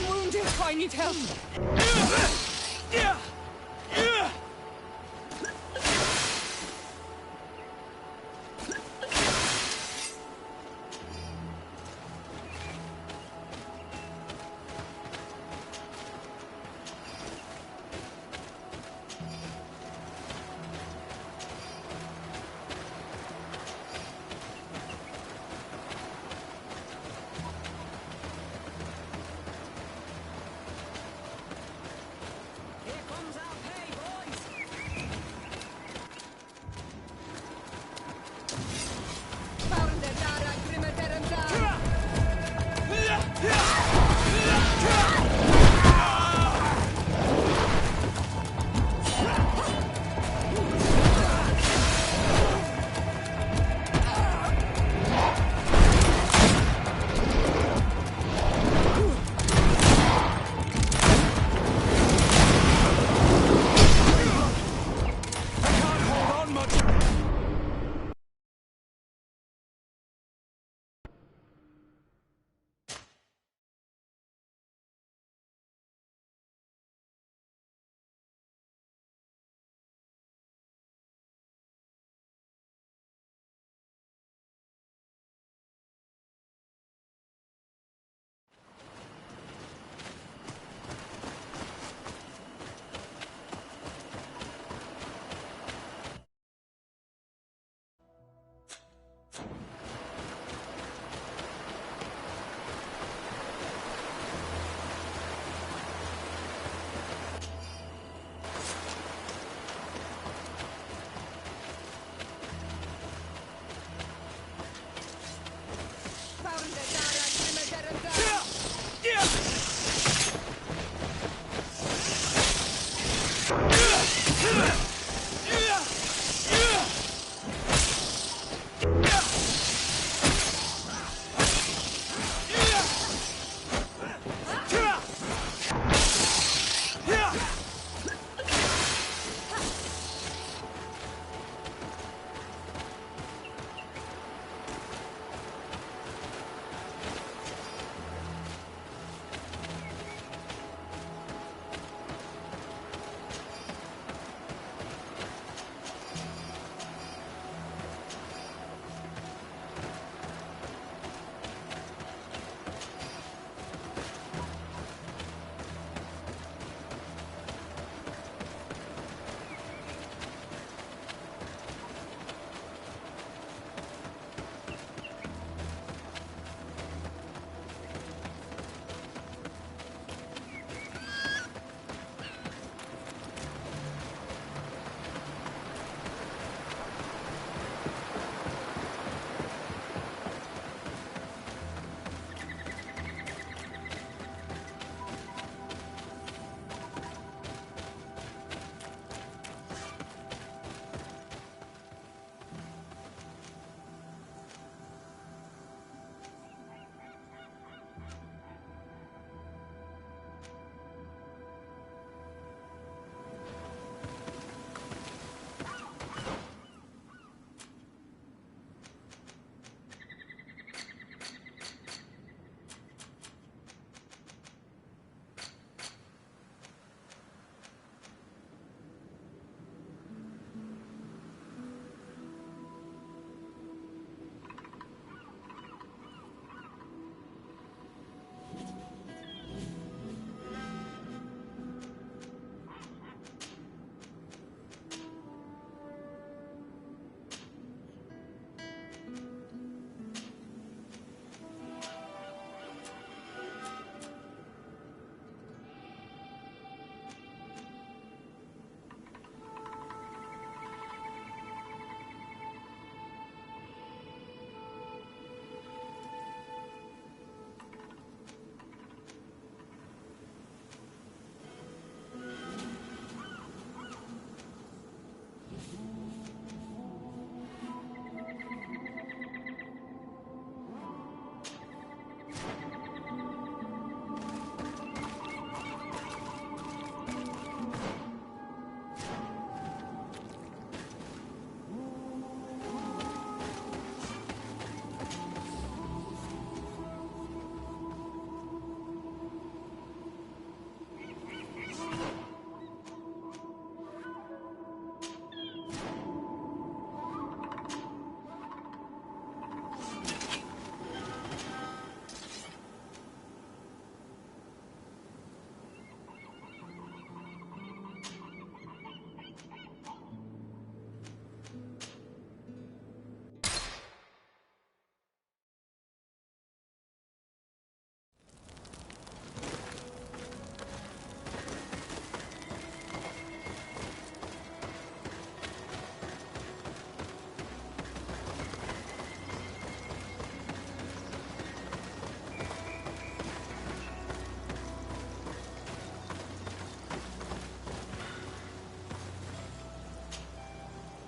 wounded. I need help.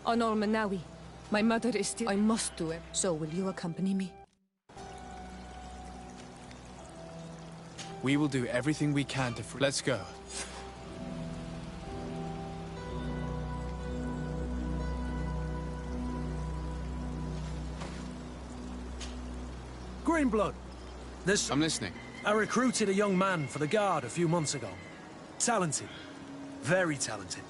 On Manawi. My mother is still... I must do it. So will you accompany me? We will do everything we can to... Let's go. Greenblood. I'm listening. I recruited a young man for the Guard a few months ago. Talented. Very talented.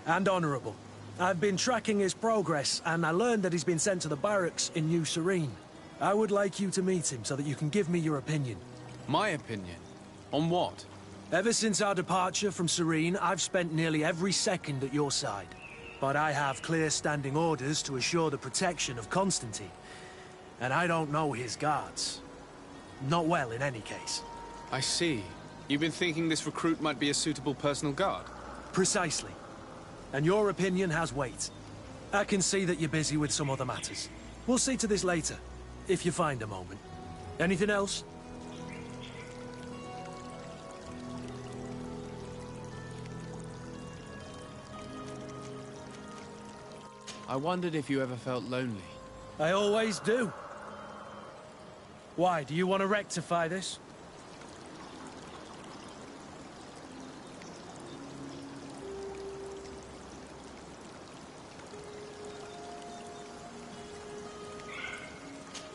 And honourable. I've been tracking his progress, and I learned that he's been sent to the barracks in New Serene. I would like you to meet him so that you can give me your opinion. My opinion? On what? Ever since our departure from Serene, I've spent nearly every second at your side. But I have clear standing orders to assure the protection of Constantine. And I don't know his guards. Not well, in any case. I see. You've been thinking this recruit might be a suitable personal guard? Precisely. And your opinion has weight. I can see that you're busy with some other matters. We'll see to this later, if you find a moment. Anything else? I wondered if you ever felt lonely. I always do. Why, do you want to rectify this?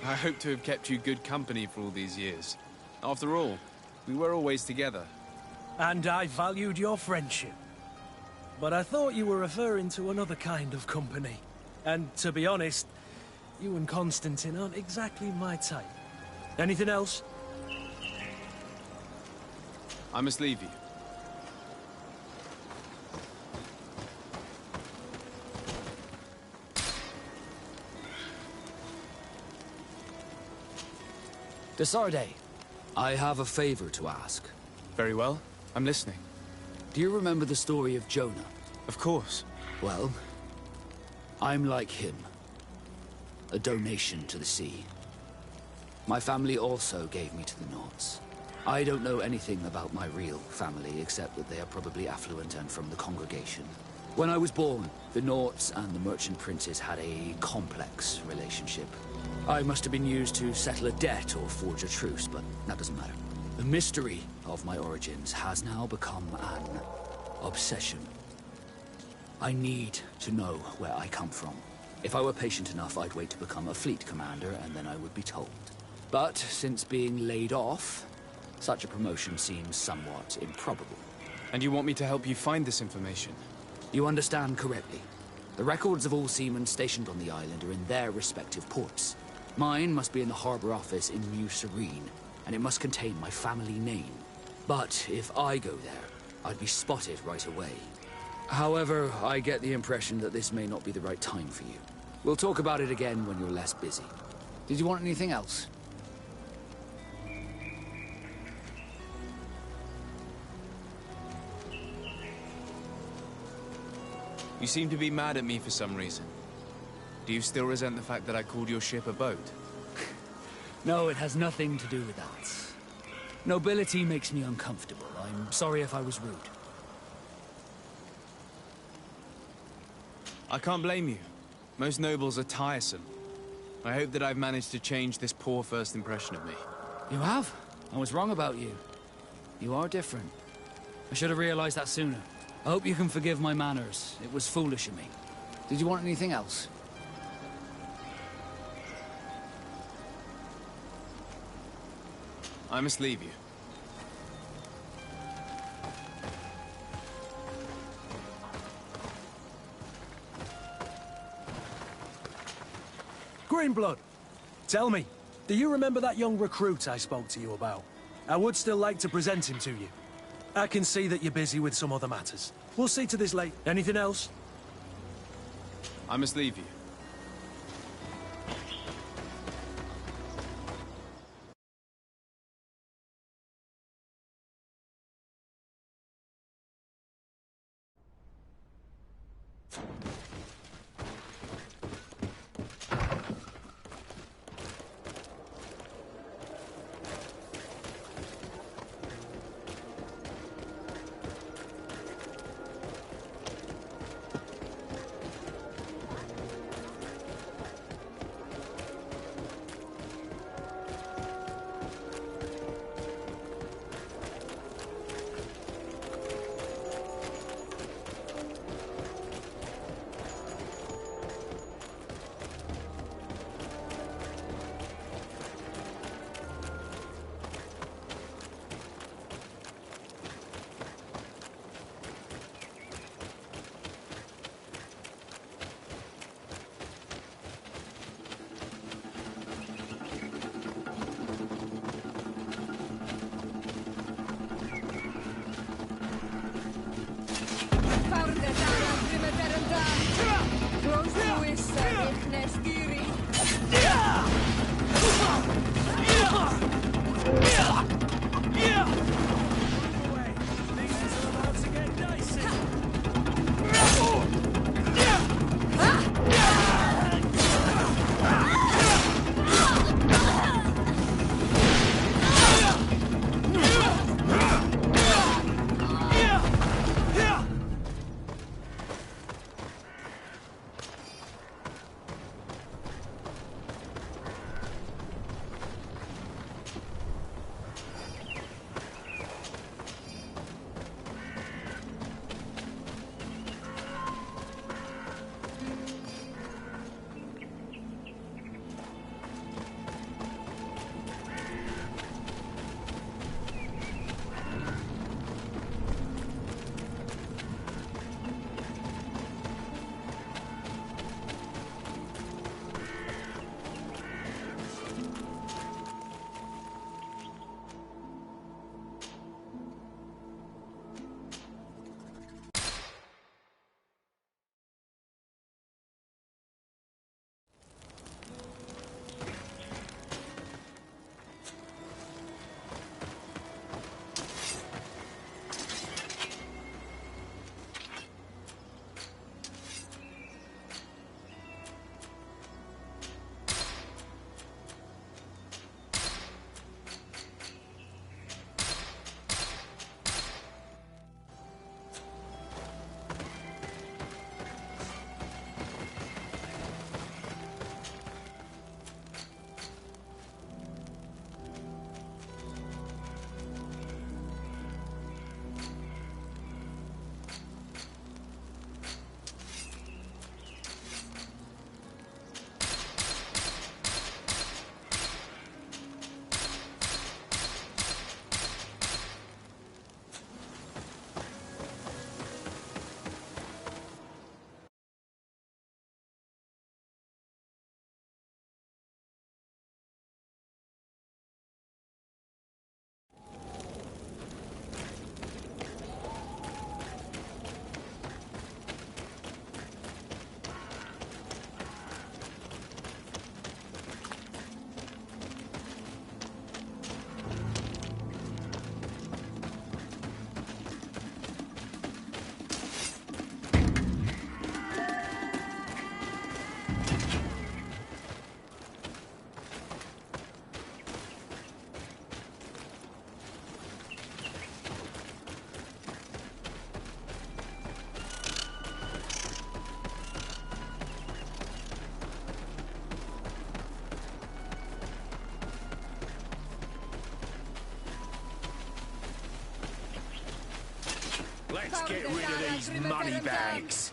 I hope to have kept you good company for all these years. After all, we were always together. And I valued your friendship. But I thought you were referring to another kind of company. And to be honest, you and Constantine aren't exactly my type. Anything else? I must leave you. Desarde, I have a favor to ask. Very well. I'm listening. Do you remember the story of Jonah? Of course. Well, I'm like him. A donation to the sea. My family also gave me to the Nords. I don't know anything about my real family, except that they are probably affluent and from the congregation. When I was born, the Nords and the merchant princes had a complex relationship. I must have been used to settle a debt or forge a truce, but that doesn't matter. The mystery of my origins has now become an obsession. I need to know where I come from. If I were patient enough, I'd wait to become a fleet commander, and then I would be told. But since being laid off, such a promotion seems somewhat improbable. And you want me to help you find this information? You understand correctly. The records of all seamen stationed on the island are in their respective ports. Mine must be in the harbor office in New Serene, and it must contain my family name. But if I go there, I'd be spotted right away. However, I get the impression that this may not be the right time for you. We'll talk about it again when you're less busy. Did you want anything else? You seem to be mad at me for some reason. Do you still resent the fact that I called your ship a boat? No, it has nothing to do with that. Nobility makes me uncomfortable. I'm sorry if I was rude. I can't blame you. Most nobles are tiresome. I hope that I've managed to change this poor first impression of me. You have? I was wrong about you. You are different. I should have realized that sooner. I hope you can forgive my manners. It was foolish of me. Did you want anything else? I must leave you. Greenblood, tell me, do you remember that young recruit I spoke to you about? I would still like to present him to you. I can see that you're busy with some other matters. We'll see to this later. Anything else? I must leave you. Let's get rid of these money bags.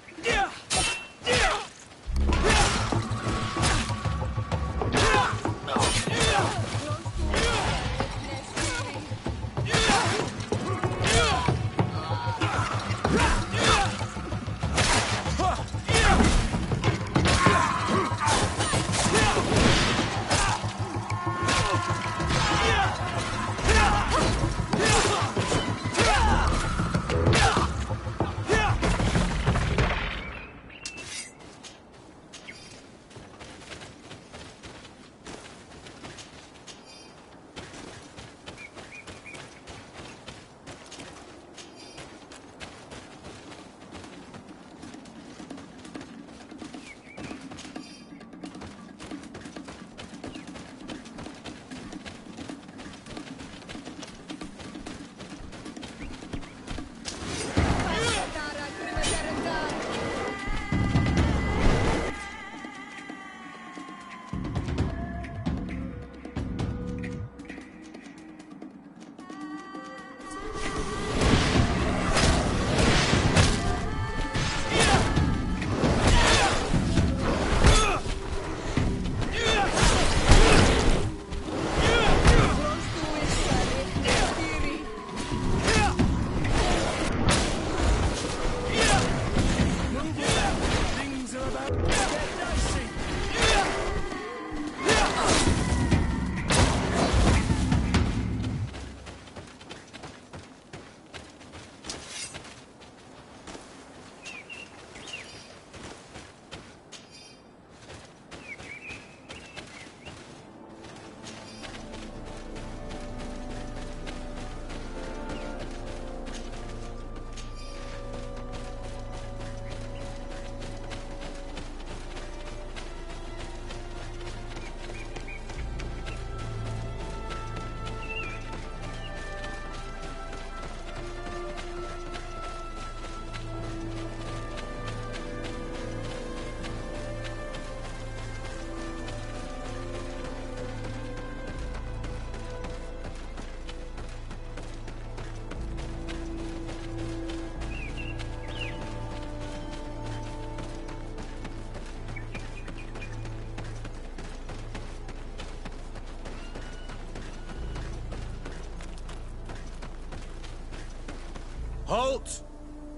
Halt!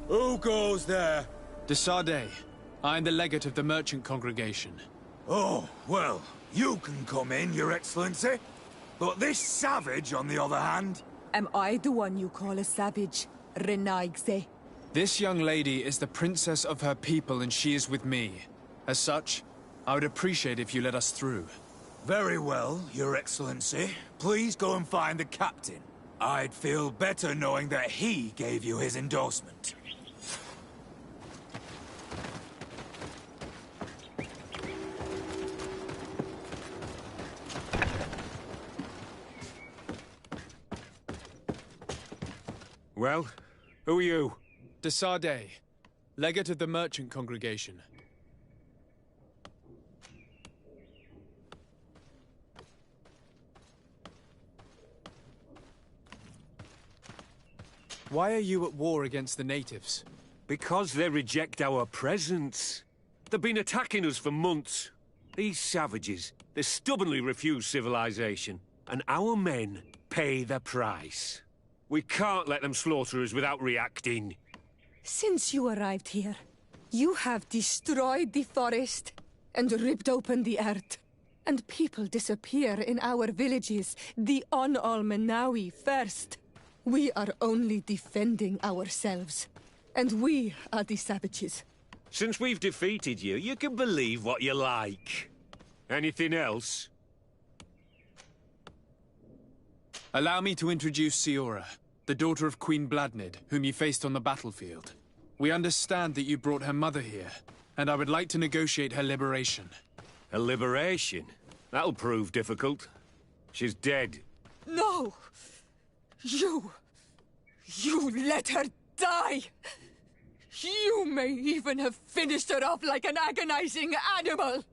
Who goes there? De Sardet. I am the legate of the merchant congregation. Oh, well, you can come in, Your Excellency. But this savage, on the other hand... Am I the one you call a savage, Renaigse? This young lady is the princess of her people and she is with me. As such, I would appreciate if you let us through. Very well, Your Excellency. Please go and find the captain. I'd feel better knowing that he gave you his endorsement. Well, who are you? De Sardet, legate of the merchant congregation. Why are you at war against the natives? Because they reject our presence. They've been attacking us for months. These savages, they stubbornly refuse civilization, and our men pay the price. We can't let them slaughter us without reacting. Since you arrived here, you have destroyed the forest and ripped open the earth. And people disappear in our villages, the On-Almenawi first. We are only defending ourselves. And we are the savages. Since we've defeated you, you can believe what you like. Anything else? Allow me to introduce Siora, the daughter of Queen Bladnid, whom you faced on the battlefield. We understand that you brought her mother here, and I would like to negotiate her liberation. Her liberation? That'll prove difficult. She's dead. No! You let her die! You may even have finished her off like an agonizing animal!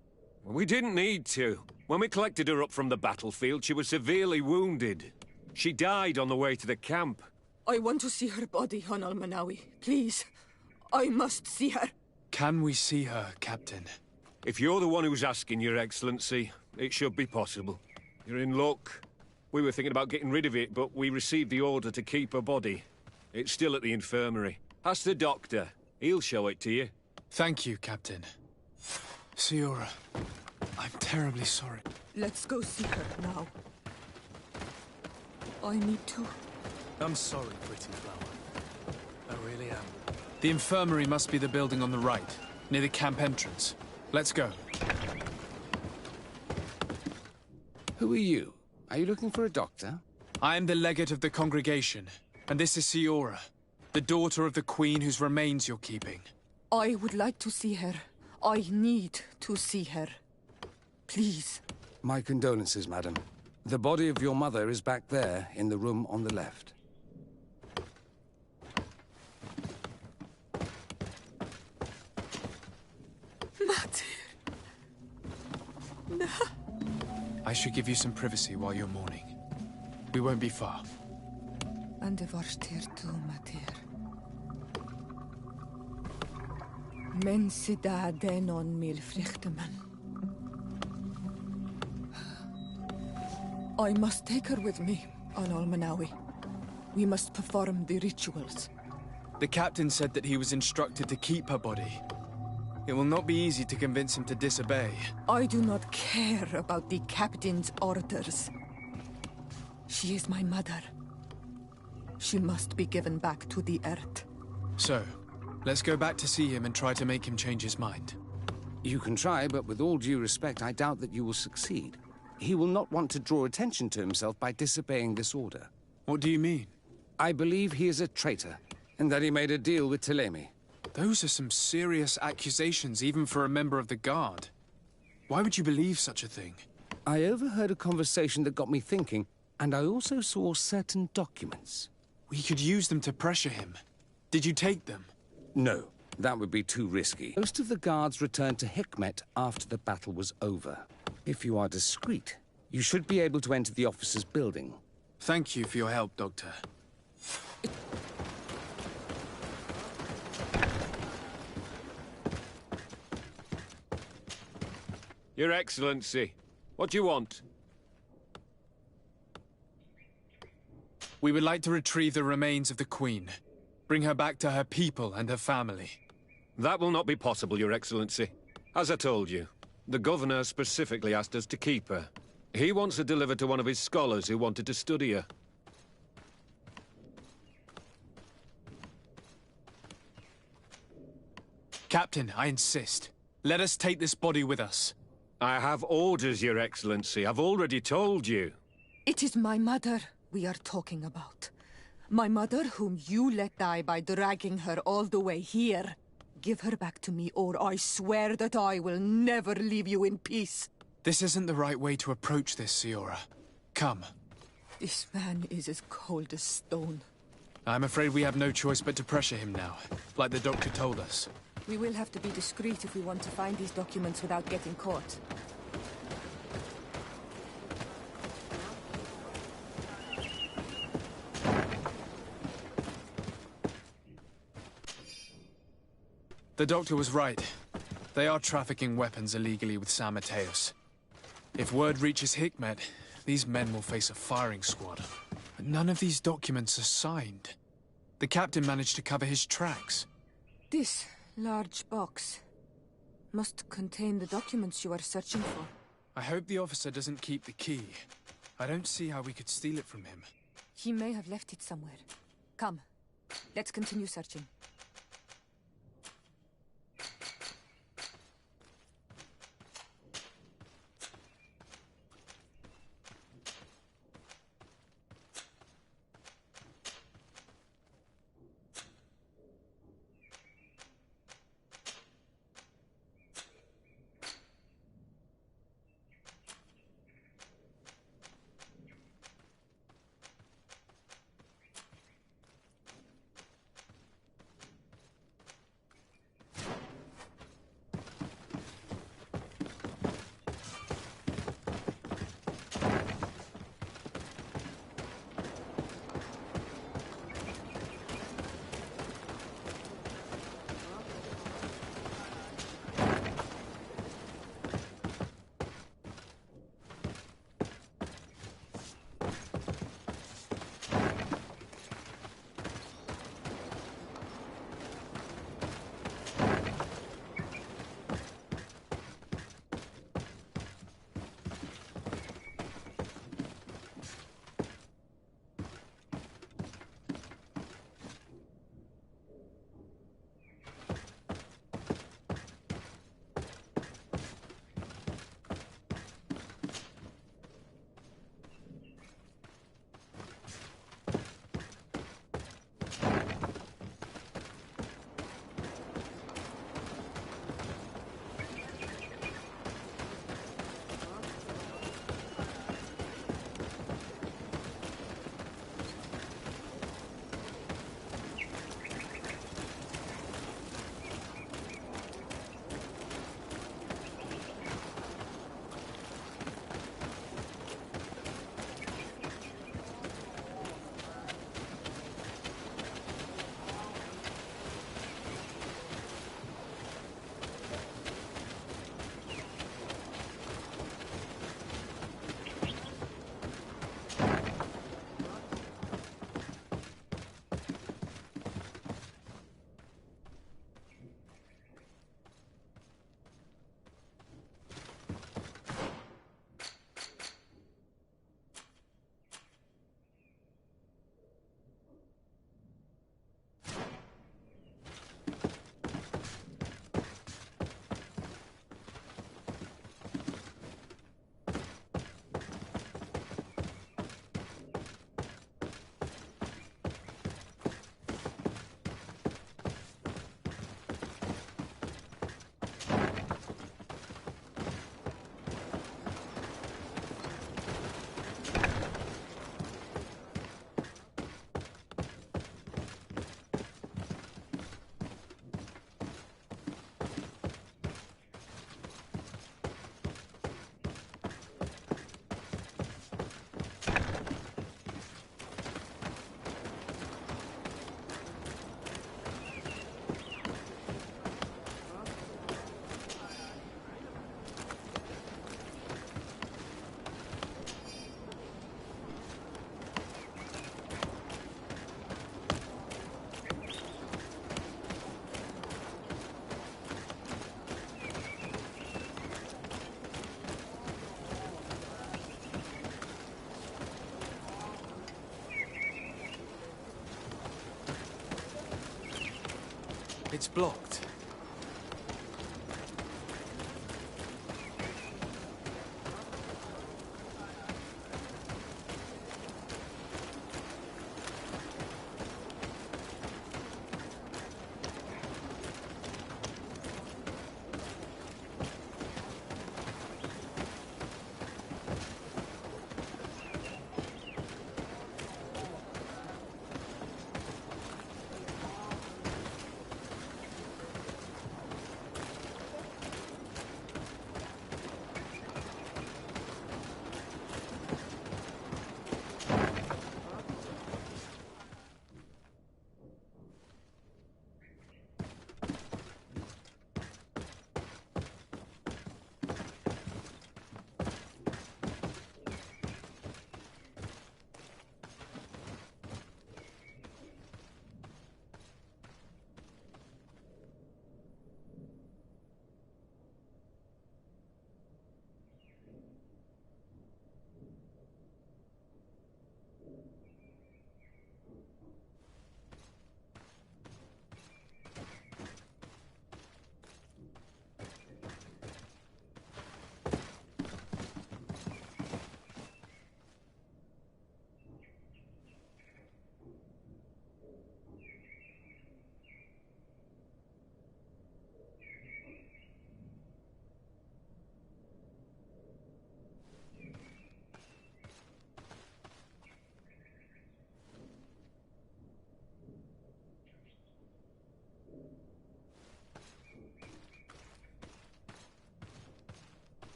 We didn't need to. When we collected her up from the battlefield, she was severely wounded. She died on the way to the camp. I want to see her body on Almanawi. Please. I must see her. Can we see her, Captain? If you're the one who's asking, Your Excellency, it should be possible. You're in luck. We were thinking about getting rid of it, but we received the order to keep her body. It's still at the infirmary. Ask the doctor. He'll show it to you. Thank you, Captain. Siora, I'm terribly sorry. Let's go see her now. I need to. I'm sorry, pretty flower. I really am. The infirmary must be the building on the right, near the camp entrance. Let's go. Who are you? Are you looking for a doctor? I am the legate of the congregation, and this is Siora, the daughter of the queen whose remains you're keeping. I would like to see her. I need to see her. Please. My condolences, madam. The body of your mother is back there, in the room on the left. I should give you some privacy while you're mourning. We won't be far. And the varstir tu mater. Men sida denon mil frichteman. I must take her with me on Almanawi. We must perform the rituals. The captain said that he was instructed to keep her body. It will not be easy to convince him to disobey. I do not care about the captain's orders. She is my mother. She must be given back to the earth. So, let's go back to see him and try to make him change his mind. You can try, but with all due respect, I doubt that you will succeed. He will not want to draw attention to himself by disobeying this order. What do you mean? I believe he is a traitor, and that he made a deal with Ptolemy. Those are some serious accusations, even for a member of the Guard. Why would you believe such a thing? I overheard a conversation that got me thinking, and I also saw certain documents. We could use them to pressure him. Did you take them? No, that would be too risky. Most of the guards returned to Hikmet after the battle was over. If you are discreet, you should be able to enter the officer's building. Thank you for your help, Doctor. Your Excellency, what do you want? We would like to retrieve the remains of the Queen. Bring her back to her people and her family. That will not be possible, Your Excellency. As I told you, the Governor specifically asked us to keep her. He wants her delivered to one of his scholars who wanted to study her. Captain, I insist. Let us take this body with us. I have orders, Your Excellency. I've already told you. It is my mother we are talking about. My mother whom you let die by dragging her all the way here. Give her back to me, or I swear that I will never leave you in peace. This isn't the right way to approach this, Siora. Come. This man is as cold as stone. I'm afraid we have no choice but to pressure him now, like the doctor told us. We will have to be discreet if we want to find these documents without getting caught. The doctor was right. They are trafficking weapons illegally with San Mateos. If word reaches Hikmet, these men will face a firing squad. But none of these documents are signed. The captain managed to cover his tracks. This large box must contain the documents you are searching for. I hope the officer doesn't keep the key. I don't see how we could steal it from him. He may have left it somewhere. Come, let's continue searching. It's blocked.